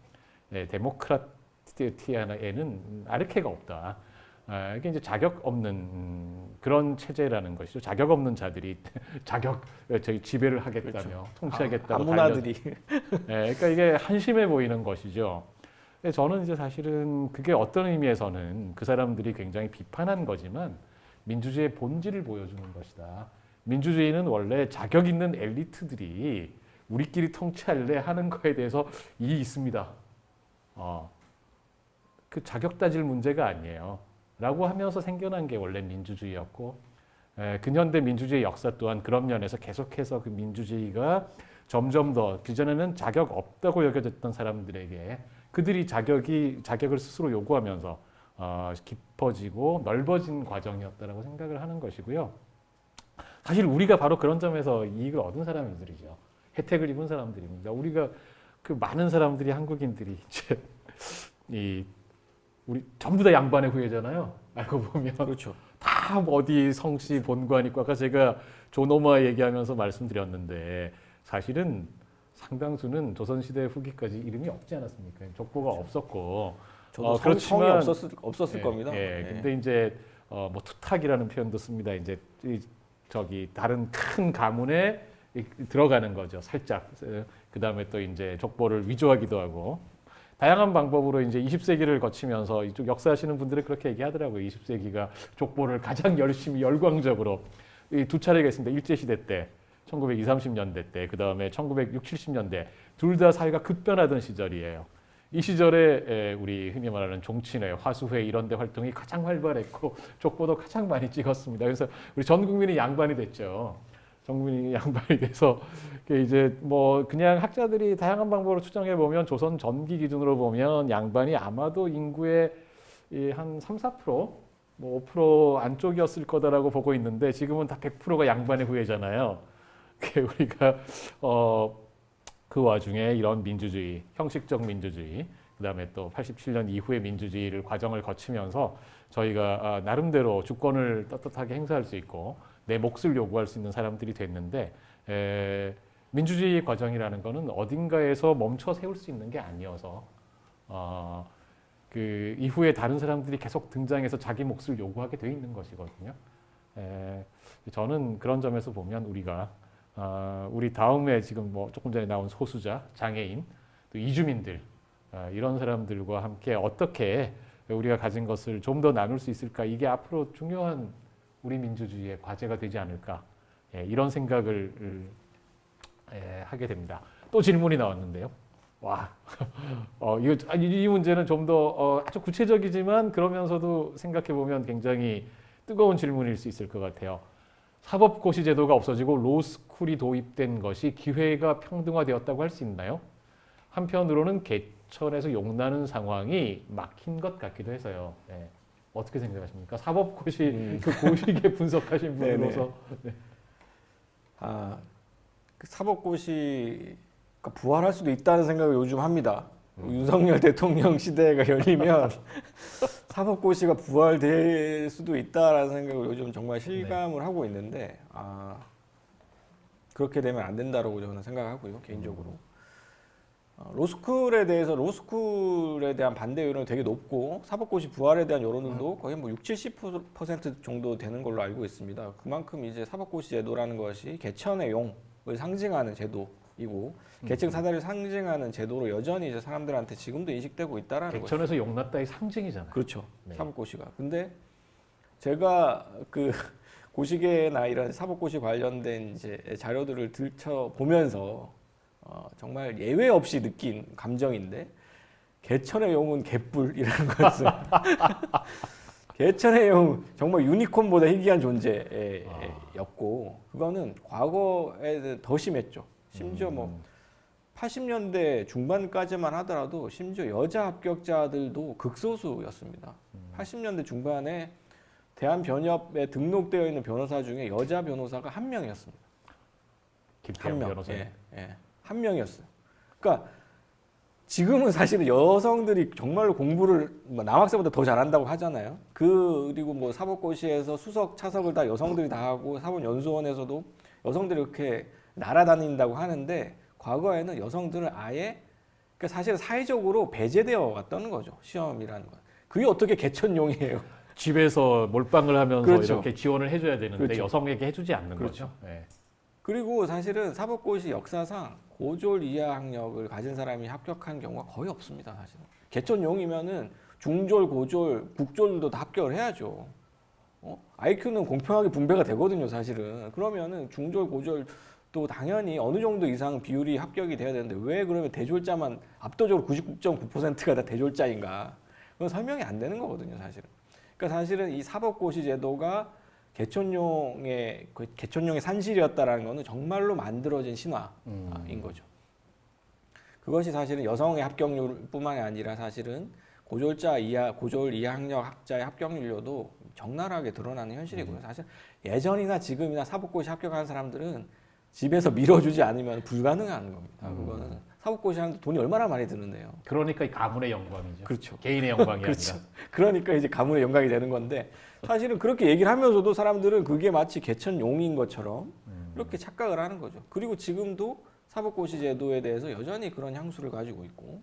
데모크라티아에는 아르케가 없다. 이게 이제 자격 없는 그런 체제라는 것이죠. 자격 없는 자들이 저희 지배를 하겠다며, 그렇죠. 통치하겠다고 아무나들이. 그러니까 이게 한심해 보이는 것이죠. 저는 이제 사실은 그게 어떤 의미에서는 그 사람들이 굉장히 비판한 거지만 민주주의의 본질을 보여주는 것이다. 민주주의는 원래 자격 있는 엘리트들이 우리끼리 통치할래 하는 거에 대해서 이익이 있습니다. 그 자격 따질 문제가 아니에요. 라고 하면서 생겨난 게 원래 민주주의였고, 근현대 민주주의 역사 또한 그런 면에서 계속해서 그 민주주의가 점점 더 그전에는 자격 없다고 여겨졌던 사람들에게 그들이 자격을 스스로 요구하면서 깊어지고 넓어진 과정이었다라고 생각을 하는 것이고요. 사실 우리가 바로 그런 점에서 이익을 얻은 사람들이죠. 혜택을 입은 사람들입니다. 우리가 그 많은 사람들이, 한국인들이 이제 우리 전부 다 양반의 후예잖아요. 알고 보면. 그렇죠. 다 어디 성씨 본관 있고, 아까 제가 존 오마 얘기하면서 말씀드렸는데 사실은 상당수는 조선시대 후기까지 이름이 없지 않았습니까? 족보가 없었고 저도 성이 없었을 겁니다. 예, 예. 근데 이제 뭐 투탁이라는 표현도 씁니다. 이제 저기 다른 큰 가문에 들어가는 거죠. 살짝. 그 다음에 또 이제 족보를 위조하기도 하고 다양한 방법으로 이제 20세기를 거치면서 이쪽 역사하시는 분들은 그렇게 얘기하더라고요. 20세기가 족보를 가장 열심히 열광적으로 이 두 차례가 있습니다. 일제시대 때 1920, 30년대 때, 그 다음에 1960, 70년대 둘 다 사회가 급변하던 시절이에요. 이 시절에 우리 흔히 말하는 종친회, 화수회 이런 데 활동이 가장 활발했고 족보도 가장 많이 찍었습니다. 그래서 우리 전 국민이 양반이 됐죠. 전 국민이 양반이 돼서 이제 뭐 그냥 학자들이 다양한 방법으로 추정해 보면 조선 전기 기준으로 보면 양반이 아마도 인구의 한 3, 4%, 뭐 5% 안쪽이었을 거다라고 보고 있는데 지금은 다 100%가 양반의 후예잖아요. 우리가 그 와중에 이런 민주주의, 형식적 민주주의, 그다음에 또 87년 이후의 민주주의를 과정을 거치면서 저희가 나름대로 주권을 떳떳하게 행사할 수 있고 내 몫을 요구할 수 있는 사람들이 됐는데 민주주의 과정이라는 거는 어딘가에서 멈춰 세울 수 있는 게 아니어서 그 이후에 다른 사람들이 계속 등장해서 자기 몫을 요구하게 돼 있는 것이거든요. 저는 그런 점에서 보면 우리가 우리 다음에 지금 뭐 조금 전에 나온 소수자, 장애인, 또 이주민들 이런 사람들과 함께 어떻게 우리가 가진 것을 좀 더 나눌 수 있을까 이게 앞으로 중요한 우리 민주주의의 과제가 되지 않을까 이런 생각을 하게 됩니다. 또 질문이 나왔는데요. 와, 이 문제는 좀 더 아주 구체적이지만 그러면서도 생각해 보면 굉장히 뜨거운 질문일 수 있을 것 같아요. 사법고시 제도가 없어지고 로스쿨이 도입된 것이 기회가 평등화되었다고 할 수 있나요? 한편으로는 개천에서 용나는 상황이 막힌 것 같기도 해서요. 네. 어떻게 생각하십니까? 사법고시 그 고시계 분석하신 분으로서. 네. 그 사법고시가 부활할 수도 있다는 생각을 요즘 합니다. 윤석열 대통령 시대가 열리면 사법고시가 부활될 수도 있다라는 생각을 요즘 정말 실감을 하고 있는데 그렇게 되면 안 된다라고 저는 생각하고요, 개인적으로. 로스쿨에 대한 반대 여론이 되게 높고 사법고시 부활에 대한 여론도 거의 뭐 60-70% 정도 되는 걸로 알고 있습니다. 그만큼 이제 사법고시 제도라는 것이 개천의 용을 상징하는 제도이고 계층 사다리를 상징하는 제도로 여전히 이제 사람들한테 지금도 인식되고 있다라는 거죠. 개천에서 용났다의 상징이잖아요. 그렇죠. 네. 사법고시가. 근데 제가 그 고시계나 이런 사법고시 관련된 이제 자료들을 들춰 보면서 정말 예외 없이 느낀 감정인데 개천의 용은 개뿔이라는 것은 개천의 용 정말 유니콘보다 희귀한 존재였고 그거는 과거에 더 심했죠. 심지어 뭐 80년대 중반까지만 하더라도 심지어 여자 합격자들도 극소수였습니다. 80년대 중반에 대한변협에 등록되어 있는 변호사 중에 여자 변호사가 한 명이었습니다. 김태형 변호사. 한 명이었어요. 그러니까 지금은 사실은 여성들이 정말로 공부를 남학생보다 더 잘한다고 하잖아요. 그리고 뭐 사법고시에서 수석 차석을 다 여성들이 다 하고 사법연수원에서도 여성들이 이렇게 날아다닌다고 하는데 과거에는 여성들을 아예 그러니까 사실 사회적으로 배제되어 왔다는 거죠. 시험이라는 건. 그게 어떻게 개천용이에요. 집에서 몰빵을 하면서 그렇죠. 이렇게 지원을 해줘야 되는데 그렇죠. 여성에게 해주지 않는 그렇죠. 거죠. 네. 그리고 사실은 사법고시 역사상 고졸 이하 학력을 가진 사람이 합격한 경우가 거의 없습니다. 사실은. 개천용이면은 중졸, 고졸, 국졸도 다 합격을 해야죠. IQ는 공평하게 분배가 되거든요, 사실은. 그러면은 중졸, 고졸도 당연히 어느 정도 이상 비율이 합격이 돼야 되는데 왜 그러면 대졸자만 압도적으로 99.9%가 다 대졸자인가? 그건 설명이 안 되는 거거든요, 사실은. 그러니까 사실은 이 사법고시 제도가 개천용의 산실이었다라는 것은 정말로 만들어진 신화인 거죠. 그것이 사실은 여성의 합격률뿐만이 아니라 사실은 고졸 이하 학력 학자의 합격률도 적나라하게 드러나는 현실이고요. 사실 예전이나 지금이나 사법고시 합격하는 사람들은 집에서 밀어주지 않으면 불가능한 겁니다. 그거는 사법고시 하는데 돈이 얼마나 많이 드는데요. 그러니까 이 가문의 영광이죠. 그렇죠. 개인의 영광이 그렇죠. 아니라. 그러니까 이제 가문의 영광이 되는 건데 사실은 그렇게 얘기를 하면서도 사람들은 그게 마치 개천용인 것처럼 이렇게 착각을 하는 거죠. 그리고 지금도 사법고시 제도에 대해서 여전히 그런 향수를 가지고 있고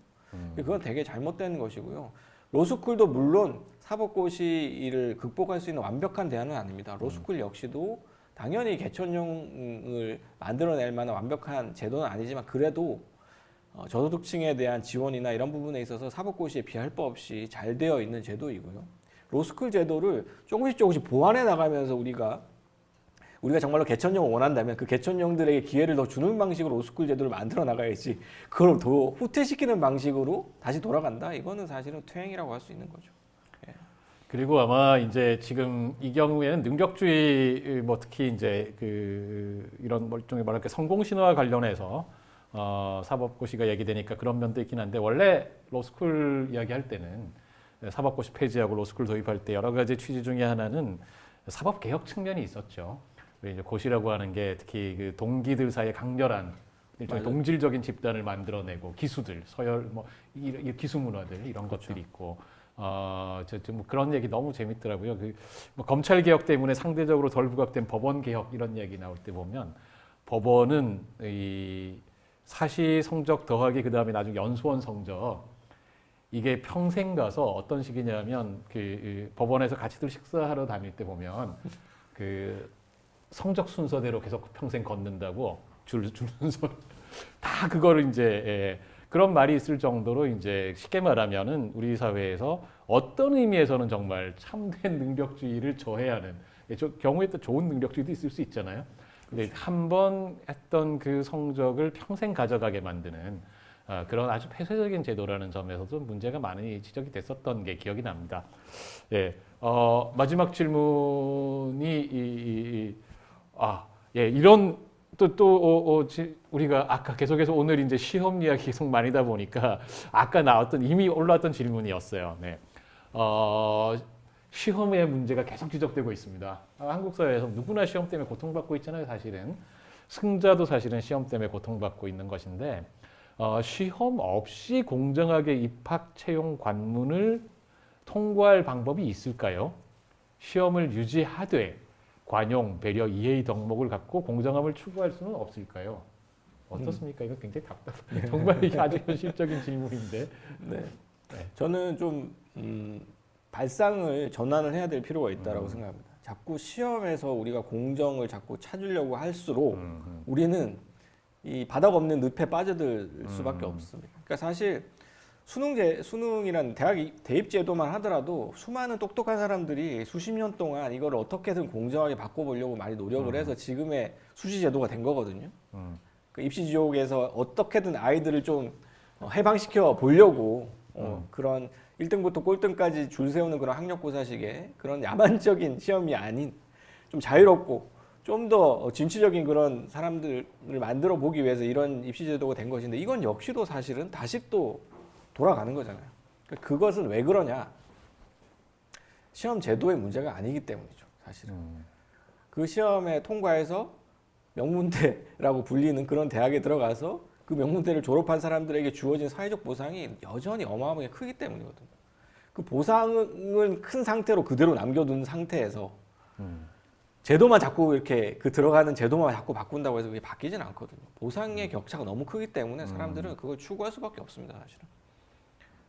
그건 되게 잘못된 것이고요. 로스쿨도 물론 사법고시를 극복할 수 있는 완벽한 대안은 아닙니다. 로스쿨 역시도 당연히 개천형을 만들어낼 만한 완벽한 제도는 아니지만 그래도 저소득층에 대한 지원이나 이런 부분에 있어서 사법고시에 비할 바 없이 잘 되어 있는 제도이고요. 로스쿨 제도를 조금씩 보완해 나가면서 우리가 정말로 개천형을 원한다면 그 개천형들에게 기회를 더 주는 방식으로 로스쿨 제도를 만들어 나가야지 그걸 더 후퇴시키는 방식으로 다시 돌아간다? 이거는 사실은 퇴행이라고 할 수 있는 거죠. 그리고 아마 이제 지금 이 경우에는 능력주의 뭐 특히 이제 그 이런 일종의 뭐랄까 성공 신화와 관련해서 사법고시가 얘기되니까 그런 면도 있긴 한데 원래 로스쿨 이야기할 때는 사법고시 폐지하고 로스쿨 도입할 때 여러 가지 취지 중에 하나는 사법 개혁 측면이 있었죠. 이제 고시라고 하는 게 특히 그 동기들 사이에 강렬한 일종의 동질적인 집단을 만들어내고 기수들, 서열 뭐 이 기수 문화들 이런 그렇죠. 것들이 있고 뭐 그런 얘기 너무 재밌더라고요. 뭐 검찰 개혁 때문에 상대적으로 덜 부각된 법원 개혁 이런 얘기 나올 때 보면 법원은 이 사시 성적 더하기 그 다음에 나중에 연수원 성적 이게 평생 가서 어떤 식이냐면 그 법원에서 같이들 식사하러 다닐 때 보면 그 성적 순서대로 계속 평생 걷는다고 줄 순서 다 그거를 이제 그런 말이 있을 정도로 이제 쉽게 말하면은 우리 사회에서 어떤 의미에서는 정말 참된 능력주의를 저해하는 경우에 또 좋은 능력주의도 있을 수 있잖아요. 근데 한 번 했던 그 성적을 평생 가져가게 만드는 그런 아주 폐쇄적인 제도라는 점에서도 문제가 많이 지적이 됐었던 게 기억이 납니다. 예, 마지막 질문이 이런 우리가 아까 계속해서 오늘 이제 시험 이야기 계속 많이다 보니까 아까 나왔던 이미 올라왔던 질문이었어요. 네. 시험의 문제가 계속 지적되고 있습니다. 한국 사회에서 누구나 시험 때문에 고통받고 있잖아요. 사실은 승자도 사실은 시험 때문에 고통받고 있는 것인데 시험 없이 공정하게 입학 채용 관문을 통과할 방법이 있을까요? 시험을 유지하되 관용, 배려, 이해의 덕목을 갖고 공정함을 추구할 수는 없을까요? 어떻습니까? 이거 굉장히 답답해요. 정말 이게 아주 현실적인 질문인데. 네. 저는 좀 발상을 전환을 해야 될 필요가 있다고 생각합니다. 자꾸 시험에서 우리가 공정을 자꾸 찾으려고 할수록 우리는 이 바닥 없는 늪에 빠져들 수밖에 없습니다. 그러니까 사실 수능이란 대학 대입 제도만 하더라도 수많은 똑똑한 사람들이 수십 년 동안 이걸 어떻게든 공정하게 바꿔보려고 많이 노력을 해서 지금의 수시 제도가 된 거거든요. 그 입시 지옥에서 어떻게든 아이들을 좀 해방시켜 보려고 그런 1등부터 꼴등까지 줄 세우는 그런 학력고사식의 그런 야만적인 시험이 아닌 좀 자유롭고 좀 더 진취적인 그런 사람들을 만들어 보기 위해서 이런 입시 제도가 된 것인데 이건 역시도 사실은 다시 또 돌아가는 거잖아요. 그것은 왜 그러냐? 시험 제도의 문제가 아니기 때문이죠, 사실은. 그 시험에 통과해서 명문대라고 불리는 그런 대학에 들어가서 그 명문대를 졸업한 사람들에게 주어진 사회적 보상이 여전히 어마어마하게 크기 때문이거든요. 그 보상은 큰 상태로 그대로 남겨둔 상태에서 제도만 자꾸 이렇게 그 들어가는 제도만 자꾸 바꾼다고 해서 그게 바뀌진 않거든요. 보상의 격차가 너무 크기 때문에 사람들은 그걸 추구할 수밖에 없습니다, 사실은.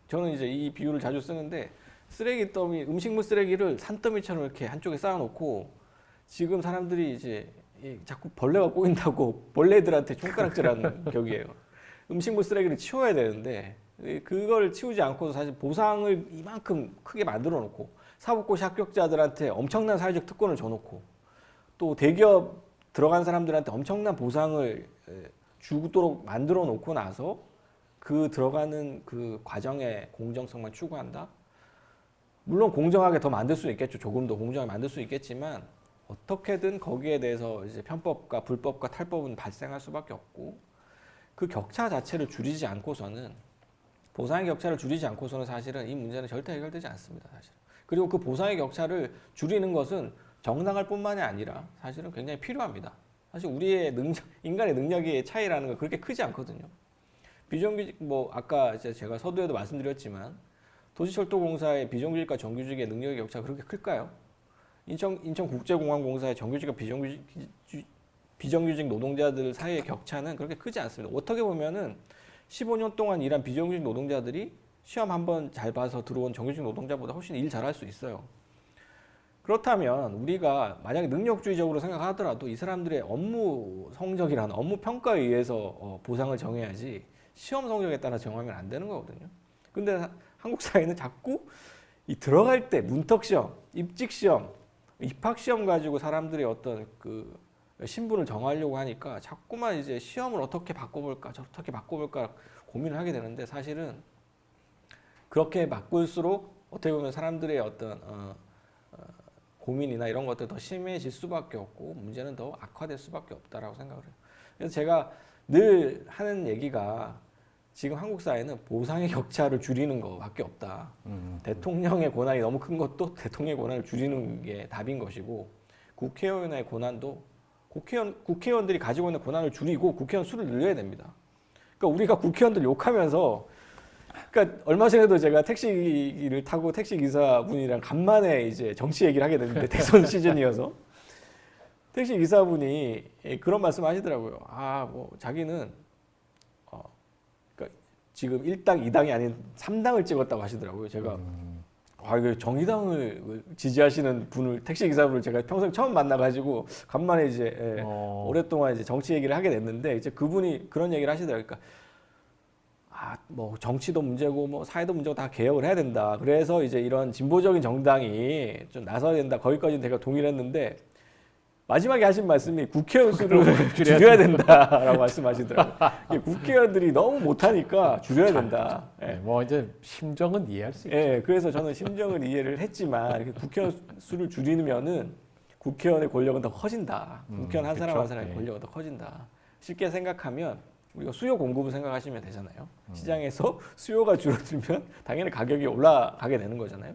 저는 이제 이 비유를 자주 쓰는데 쓰레기 더미, 음식물 쓰레기를 산더미처럼 이렇게 한쪽에 쌓아놓고 지금 사람들이 이제 자꾸 벌레가 꼬인다고 벌레들한테 손가락질하는 격이에요. 음식물 쓰레기를 치워야 되는데 그걸 치우지 않고도 사실 보상을 이만큼 크게 만들어 놓고 사법고시 합격자들한테 엄청난 사회적 특권을 줘놓고 또 대기업 들어간 사람들한테 엄청난 보상을 주도록 만들어 놓고 나서 그 들어가는 그 과정의 공정성만 추구한다? 물론 공정하게 더 만들 수 있겠죠. 조금 더 공정하게 만들 수 있겠지만 어떻게든 거기에 대해서 이제 편법과 불법과 탈법은 발생할 수밖에 없고 그 격차 자체를 줄이지 않고서는 보상의 격차를 줄이지 않고서는 사실은 이 문제는 절대 해결되지 않습니다. 사실. 그리고 그 보상의 격차를 줄이는 것은 정당할 뿐만이 아니라 사실은 굉장히 필요합니다. 사실 우리의 인간의 능력의 차이라는 건 그렇게 크지 않거든요. 비정규직 뭐 아까 제가 서두에도 말씀드렸지만 도시철도공사의 비정규직과 정규직의 능력의 격차가 그렇게 클까요? 인천국제공항공사의 정규직과 비정규직 노동자들 사이의 격차는 그렇게 크지 않습니다. 어떻게 보면은 15년 동안 일한 비정규직 노동자들이 시험 한번 잘 봐서 들어온 정규직 노동자보다 훨씬 일 잘할 수 있어요. 그렇다면 우리가 만약에 능력주의적으로 생각하더라도 이 사람들의 업무 성적이라는 업무 평가에 의해서 보상을 정해야지 시험 성적에 따라 정하면 안 되는 거거든요. 근데 한국 사회는 자꾸 이 들어갈 때 문턱시험, 입직시험, 입학시험 가지고 사람들의 어떤 그 신분을 정하려고 하니까 자꾸만 이제 시험을 어떻게 바꿔볼까, 어떻게 바꿔볼까 고민을 하게 되는데 사실은 그렇게 바꿀수록 어떻게 보면 사람들의 어떤 고민이나 이런 것들 더 심해질 수밖에 없고 문제는 더 악화될 수밖에 없다라고 생각을 해요. 그래서 제가 늘 하는 얘기가 지금 한국 사회는 보상의 격차를 줄이는 것밖에 없다. 대통령의 권한이 너무 큰 것도 대통령의 권한을 줄이는 게 답인 것이고 국회의원의 권한도 국회의원들이 가지고 있는 권한을 줄이고 국회의원 수를 늘려야 됩니다. 그러니까 우리가 국회의원들 욕하면서 그러니까 얼마 전에도 제가 택시를 타고 택시 기사분이랑 간만에 이제 정치 얘기를 하게 됐는데 대선 시즌이어서 택시 기사분이 그런 말씀하시더라고요. 뭐 자기는 그러니까 지금 1당, 2당이 아닌 3당을 찍었다고 하시더라고요. 제가 이거 정의당을 지지하시는 분을 택시 기사분을 제가 평생 처음 만나가지고 간만에 이제 오랫동안 이제 정치 얘기를 하게 됐는데 이제 그분이 그런 얘기를 하시더라고요. 그러니까 뭐 정치도 문제고 뭐 사회도 문제고 다 개혁을 해야 된다. 그래서 이제 이런 진보적인 정당이 좀 나서야 된다. 거기까지는 제가 동의를 했는데 마지막에 하신 말씀이 국회의원 수를 줄여야 된다라고 말씀하시더라고요. 국회의원들이 너무 못하니까 줄여야 된다. 네, 뭐 이제 심정은 이해할 수 있죠. 네, 그래서 저는 심정은 이해를 했지만 국회의원 수를 줄이면은 국회의원의 권력은 더 커진다. 국회의원 한 사람 한 사람의 권력은 더 커진다. 쉽게 생각하면 우리가 수요 공급을 생각하시면 되잖아요. 시장에서 수요가 줄어들면 당연히 가격이 올라가게 되는 거잖아요.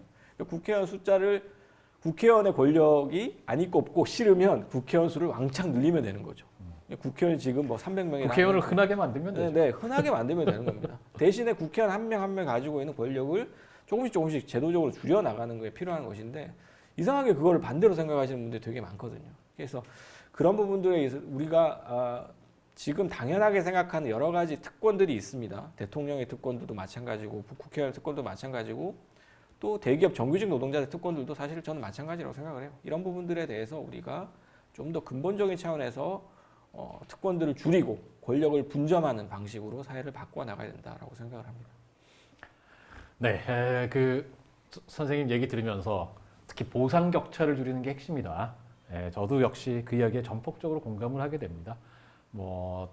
국회의원의 권력이 안 있고 없고 싫으면 국회의원 수를 왕창 늘리면 되는 거죠. 국회의원이 지금 뭐 300명이나 국회의원을 흔하게 만들면 되죠. 네, 흔하게 만들면 되는 겁니다. 대신에 국회의원 한 명 한 명 가지고 있는 권력을 조금씩 제도적으로 줄여 나가는 거에 필요한 것인데 이상하게 그거를 반대로 생각하시는 분들이 되게 많거든요. 그래서 그런 부분들에 의해서 우리가 지금 당연하게 생각하는 여러 가지 특권들이 있습니다. 대통령의 특권들도 마찬가지고 국회의원 특권도 마찬가지고 또 대기업 정규직 노동자의 특권들도 사실 저는 마찬가지라고 생각을 해요. 이런 부분들에 대해서 우리가 좀 더 근본적인 차원에서 특권들을 줄이고 권력을 분점하는 방식으로 사회를 바꿔 나가야 된다라고 생각을 합니다. 네, 선생님 얘기 들으면서 특히 보상 격차를 줄이는 게 핵심이다. 저도 역시 그 이야기에 전폭적으로 공감을 하게 됩니다. 뭐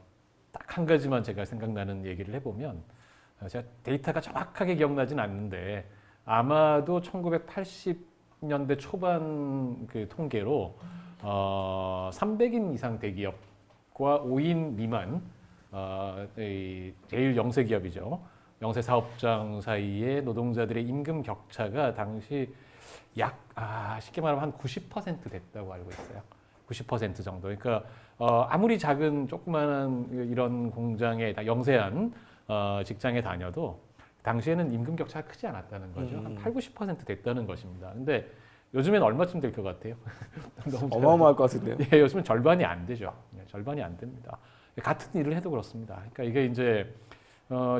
딱 한 가지만 제가 생각나는 얘기를 해보면 제가 데이터가 정확하게 기억나진 않는데 아마도 1980년대 초반 그 통계로 300인 이상 대기업과 5인 미만 제일 영세 기업이죠. 영세 사업장 사이의 노동자들의 임금 격차가 당시 쉽게 말하면 한 90% 됐다고 알고 있어요. 90% 정도. 그러니까 아무리 작은 조그마한 이런 공장에 영세한 직장에 다녀도 당시에는 임금 격차가 크지 않았다는 거죠. 한 80-90% 됐다는 것입니다. 근데 요즘엔 얼마쯤 될 것 같아요? 너무 어마어마할 것 같은데요. 예, 요즘은 절반이 안 되죠. 절반이 안 됩니다. 같은 일을 해도 그렇습니다. 그러니까 이게 이제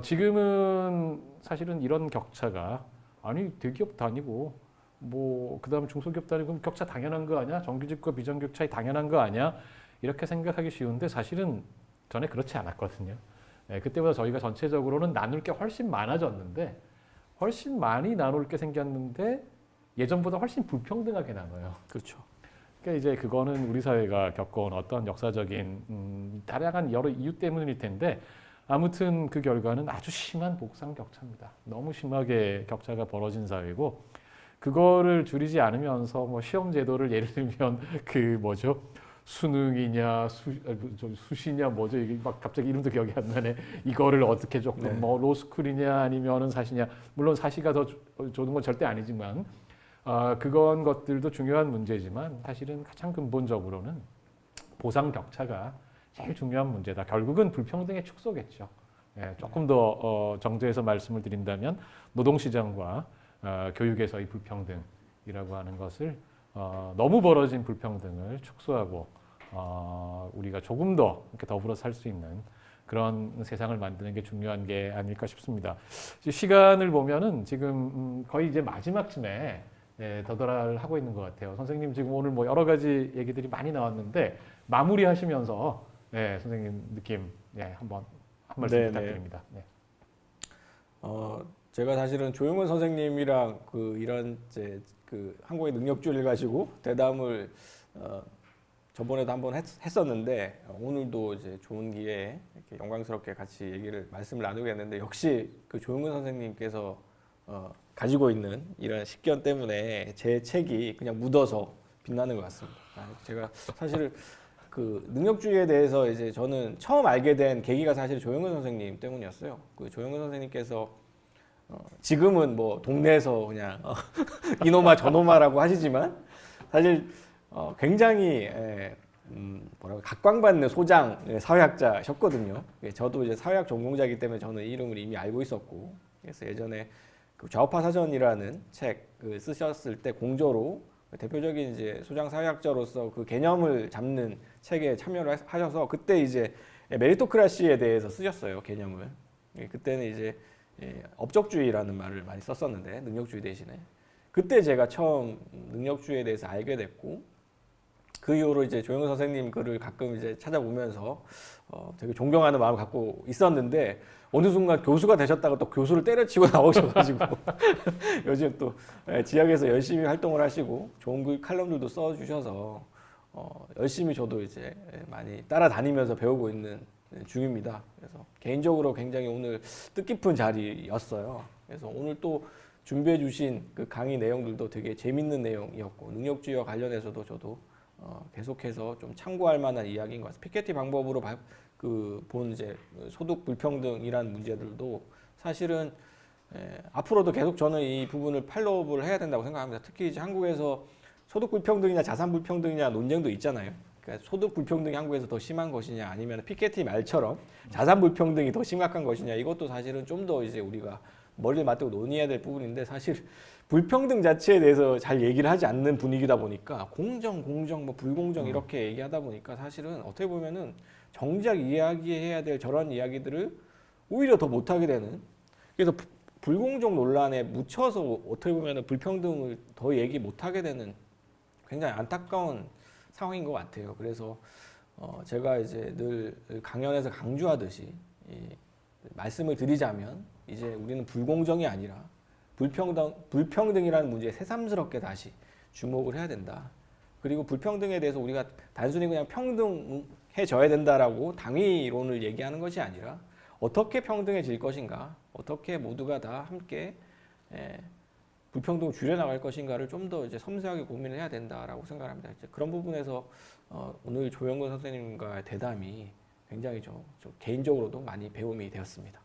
지금은 사실은 이런 격차가 대기업 다니고 그다음에 중소기업 다니고 격차 당연한 거 아니야? 정규직과 비정규직 차이 당연한 거 아니야? 이렇게 생각하기 쉬운데 사실은 전에 그렇지 않았거든요. 그때보다 저희가 전체적으로는 나눌 게 훨씬 많아졌는데 훨씬 많이 나눌 게 생겼는데 예전보다 훨씬 불평등하게 나눠요. 그렇죠. 그러니까 이제 그거는 우리 사회가 겪어온 어떤 역사적인 다양한 여러 이유 때문일 텐데 아무튼 그 결과는 아주 심한 복상 격차입니다. 너무 심하게 격차가 벌어진 사회고 그거를 줄이지 않으면서 뭐 시험 제도를 예를 들면 수능이냐 수시냐 이게 막 갑자기 이름도 기억이 안 나네. 이거를 어떻게 조금 로스쿨이냐 아니면은 사시냐. 물론 사시가 더 좋은 건 절대 아니지만 그건 것들도 중요한 문제지만 사실은 가장 근본적으로는 보상 격차가 제일 중요한 문제다. 결국은 불평등의 축소겠죠. 조금 더 정제해서 말씀을 드린다면 노동시장과 교육에서의 불평등이라고 하는 것을 너무 벌어진 불평등을 축소하고 우리가 조금 더 이렇게 더불어 살 수 있는 그런 세상을 만드는 게 중요한 게 아닐까 싶습니다. 시간을 보면은 지금 거의 이제 마지막쯤에 더덜 하고 있는 것 같아요. 선생님 지금 오늘 뭐 여러 가지 얘기들이 많이 나왔는데 마무리하시면서 선생님 느낌 한번 한 말씀 네네. 부탁드립니다. 네. 제가 사실은 조용근 선생님이랑 이런 이제 한국의 능력주의를 가지고 대담을 저번에도 한번 했었는데 오늘도 이제 좋은 기회에 이렇게 영광스럽게 같이 말씀을 나누게 됐는데 역시 조용근 선생님께서 가지고 있는 이런 식견 때문에 제 책이 그냥 묻어서 빛나는 것 같습니다. 제가 사실 능력주의에 대해서 이제 저는 처음 알게 된 계기가 사실 조용근 선생님 때문이었어요. 조용근 선생님께서 지금은 뭐 동네에서 그냥 이놈아 저놈아라고 하시지만 사실 굉장히 각광받는 소장 사회학자셨거든요. 저도 이제 사회학 전공자이기 때문에 저는 이 이름을 이미 알고 있었고, 그래서 예전에 좌우파 사전이라는 책 쓰셨을 때 공저로 대표적인 이제 소장 사회학자로서 그 개념을 잡는 책에 참여를 하셔서 그때 이제 메리토크라시에 대해서 쓰셨어요, 개념을. 그때는 이제 업적주의라는 말을 많이 썼었는데 능력주의 대신에 그때 제가 처음 능력주의에 대해서 알게 됐고, 그 이후로 이제 조영근 선생님 글을 가끔 이제 찾아보면서 되게 존경하는 마음을 갖고 있었는데 어느 순간 교수가 되셨다가 또 교수를 때려치고 나오셔가지고 요즘 또 지역에서 열심히 활동을 하시고 좋은 글 칼럼들도 써주셔서 열심히 저도 이제 많이 따라다니면서 배우고 있는 중입니다. 그래서 개인적으로 굉장히 오늘 뜻깊은 자리였어요. 그래서 오늘 또 준비해 주신 그 강의 내용들도 되게 재밌는 내용이었고 능력주의와 관련해서도 저도 계속해서 좀 참고할 만한 이야기인 것 같습니다. 피케티 방법으로 본 이제 소득 불평등이라는 문제들도 사실은 앞으로도 계속 저는 이 부분을 팔로우를 해야 된다고 생각합니다. 특히 이제 한국에서 소득 불평등이냐 자산 불평등이냐 논쟁도 있잖아요. 그러니까 소득 불평등이 한국에서 더 심한 것이냐 아니면 피케티 말처럼 자산 불평등이 더 심각한 것이냐, 이것도 사실은 좀 더 이제 우리가 머리를 맞대고 논의해야 될 부분인데 사실 불평등 자체에 대해서 잘 얘기를 하지 않는 분위기다 보니까 공정, 뭐 불공정 이렇게 얘기하다 보니까 사실은 어떻게 보면은 정작 이야기해야 될 저런 이야기들을 오히려 더 못하게 되는, 그래서 불공정 논란에 묻혀서 어떻게 보면은 불평등을 더 얘기 못하게 되는 굉장히 안타까운 상황인 것 같아요. 그래서 제가 이제 늘 강연에서 강조하듯이 말씀을 드리자면 이제 우리는 불공정이 아니라 불평등이라는 문제에 새삼스럽게 다시 주목을 해야 된다. 그리고 불평등에 대해서 우리가 단순히 그냥 평등해져야 된다라고 당위론을 얘기하는 것이 아니라 어떻게 평등해질 것인가, 어떻게 모두가 다 함께 불평등을 줄여나갈 것인가를 좀 더 이제 섬세하게 고민을 해야 된다라고 생각합니다. 이제 그런 부분에서 오늘 조영근 선생님과의 대담이 굉장히 저 개인적으로도 많이 배움이 되었습니다.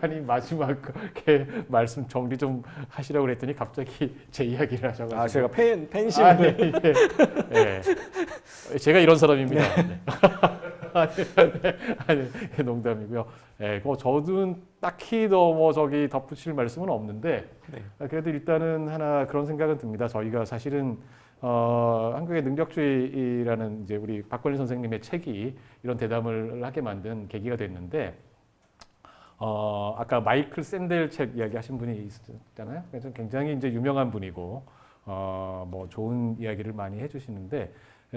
아니 마지막에 말씀 정리 좀 하시라고 그랬더니 갑자기 제 이야기를 하셔가지고 제가 팬심. 제가 이런 사람입니다. 네. 아니, 농담이고요. 저도 딱히 더 덧붙일 말씀은 없는데 그래도 일단은 하나 그런 생각은 듭니다. 저희가 사실은 한국의 능력주의라는 이제 우리 박권일 선생님의 책이 이런 대담을 하게 만든 계기가 됐는데. 아까 마이클 샌델 책 이야기하신 분이 있었잖아요. 그래서 굉장히 이제 유명한 분이고 뭐 좋은 이야기를 많이 해주시는데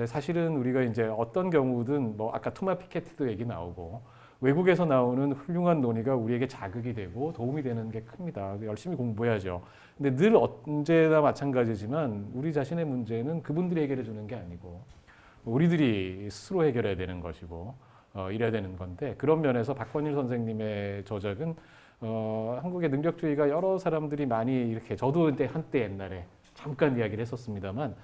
사실은 우리가 이제 어떤 경우든 뭐 아까 투마 피케티도 얘기 나오고 외국에서 나오는 훌륭한 논의가 우리에게 자극이 되고 도움이 되는 게 큽니다. 열심히 공부해야죠. 근데 늘 언제나 마찬가지지만 우리 자신의 문제는 그분들이 해결해 주는 게 아니고 우리들이 스스로 해결해야 되는 것이고. 이래야 되는 건데 그런 면에서 박권일 선생님의 저작은 한국의 능력주의가 여러 사람들이 많이 이렇게 저도 한때 옛날에 잠깐 이야기를 했었습니다만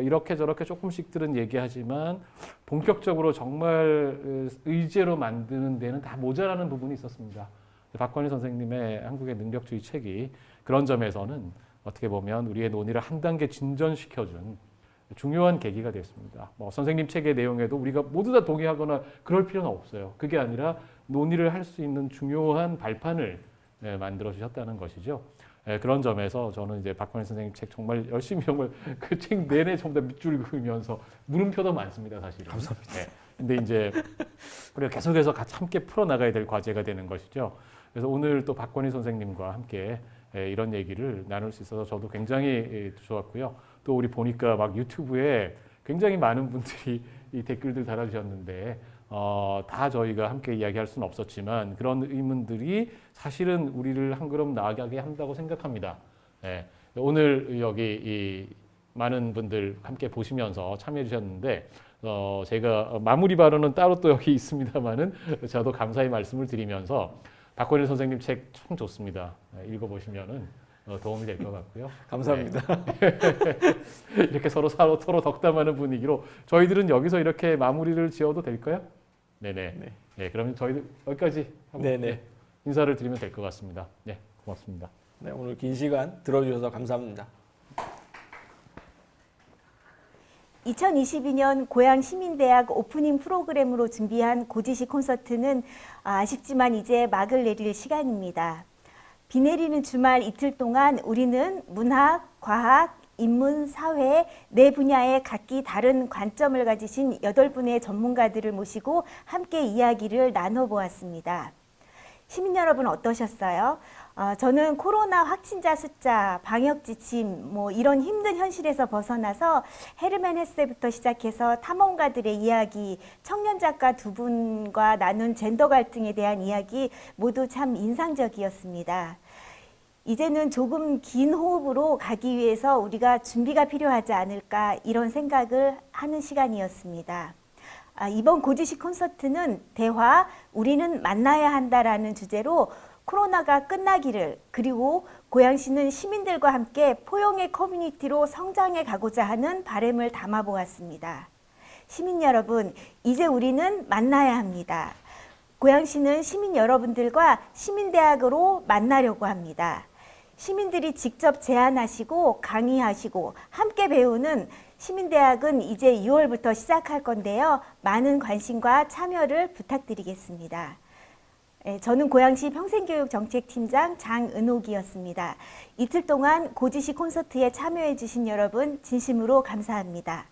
이렇게 저렇게 조금씩들은 얘기하지만 본격적으로 정말 의제로 만드는 데는 다 모자라는 부분이 있었습니다. 박권일 선생님의 한국의 능력주의 책이 그런 점에서는 어떻게 보면 우리의 논의를 한 단계 진전시켜준 중요한 계기가 됐습니다. 뭐 선생님 책의 내용에도 우리가 모두 다 동의하거나 그럴 필요는 없어요. 그게 아니라 논의를 할 수 있는 중요한 발판을 만들어 주셨다는 것이죠. 그런 점에서 저는 이제 박건희 선생님 책 정말 열심히 정말 그 책 내내 전부 다 밑줄 그으면서 물음표도 많습니다, 사실은. 감사합니다. 근데 이제 우리가 계속해서 같이 함께 풀어나가야 될 과제가 되는 것이죠. 그래서 오늘 또 박건희 선생님과 함께 이런 얘기를 나눌 수 있어서 저도 굉장히 좋았고요. 또 우리 보니까 막 유튜브에 굉장히 많은 분들이 이 댓글들 달아주셨는데 다 저희가 함께 이야기할 수는 없었지만 그런 의문들이 사실은 우리를 한 걸음 나아가게 한다고 생각합니다. 오늘 여기 이 많은 분들 함께 보시면서 참여해 주셨는데 제가 마무리 발언은 따로 또 여기 있습니다만은 저도 감사의 말씀을 드리면서 박건일 선생님 책 참 좋습니다. 읽어보시면은 도움이 될 것 같고요. 감사합니다. 이렇게 서로 덕담하는 분위기로 저희들은 여기서 이렇게 마무리를 지어도 될까요? 네네. 네, 그러면 저희들 여기까지 하고 네네. 인사를 드리면 될 것 같습니다. 네, 고맙습니다. 네, 오늘 긴 시간 들어주셔서 감사합니다. 2022년 고양시민대학 오프닝 프로그램으로 준비한 고지식 콘서트는 아쉽지만 이제 막을 내릴 시간입니다. 비 내리는 주말 이틀 동안 우리는 문학, 과학, 인문, 사회 네 분야의 각기 다른 관점을 가지신 8분의 전문가들을 모시고 함께 이야기를 나눠보았습니다. 시민 여러분 어떠셨어요? 저는 코로나 확진자 숫자, 방역 지침, 이런 힘든 현실에서 벗어나서 헤르만 헤세부터 시작해서 탐험가들의 이야기, 청년 작가 두 분과 나눈 젠더 갈등에 대한 이야기 모두 참 인상적이었습니다. 이제는 조금 긴 호흡으로 가기 위해서 우리가 준비가 필요하지 않을까 이런 생각을 하는 시간이었습니다. 이번 고지식 콘서트는 대화, 우리는 만나야 한다라는 주제로 코로나가 끝나기를 그리고 고양시는 시민들과 함께 포용의 커뮤니티로 성장해 가고자 하는 바람을 담아보았습니다. 시민 여러분, 이제 우리는 만나야 합니다. 고양시는 시민 여러분들과 시민대학으로 만나려고 합니다. 시민들이 직접 제안하시고 강의하시고 함께 배우는 시민대학은 이제 2월부터 시작할 건데요. 많은 관심과 참여를 부탁드리겠습니다. 저는 고양시 평생교육정책팀장 장은옥이었습니다. 이틀 동안 고지식 콘서트에 참여해 주신 여러분 진심으로 감사합니다.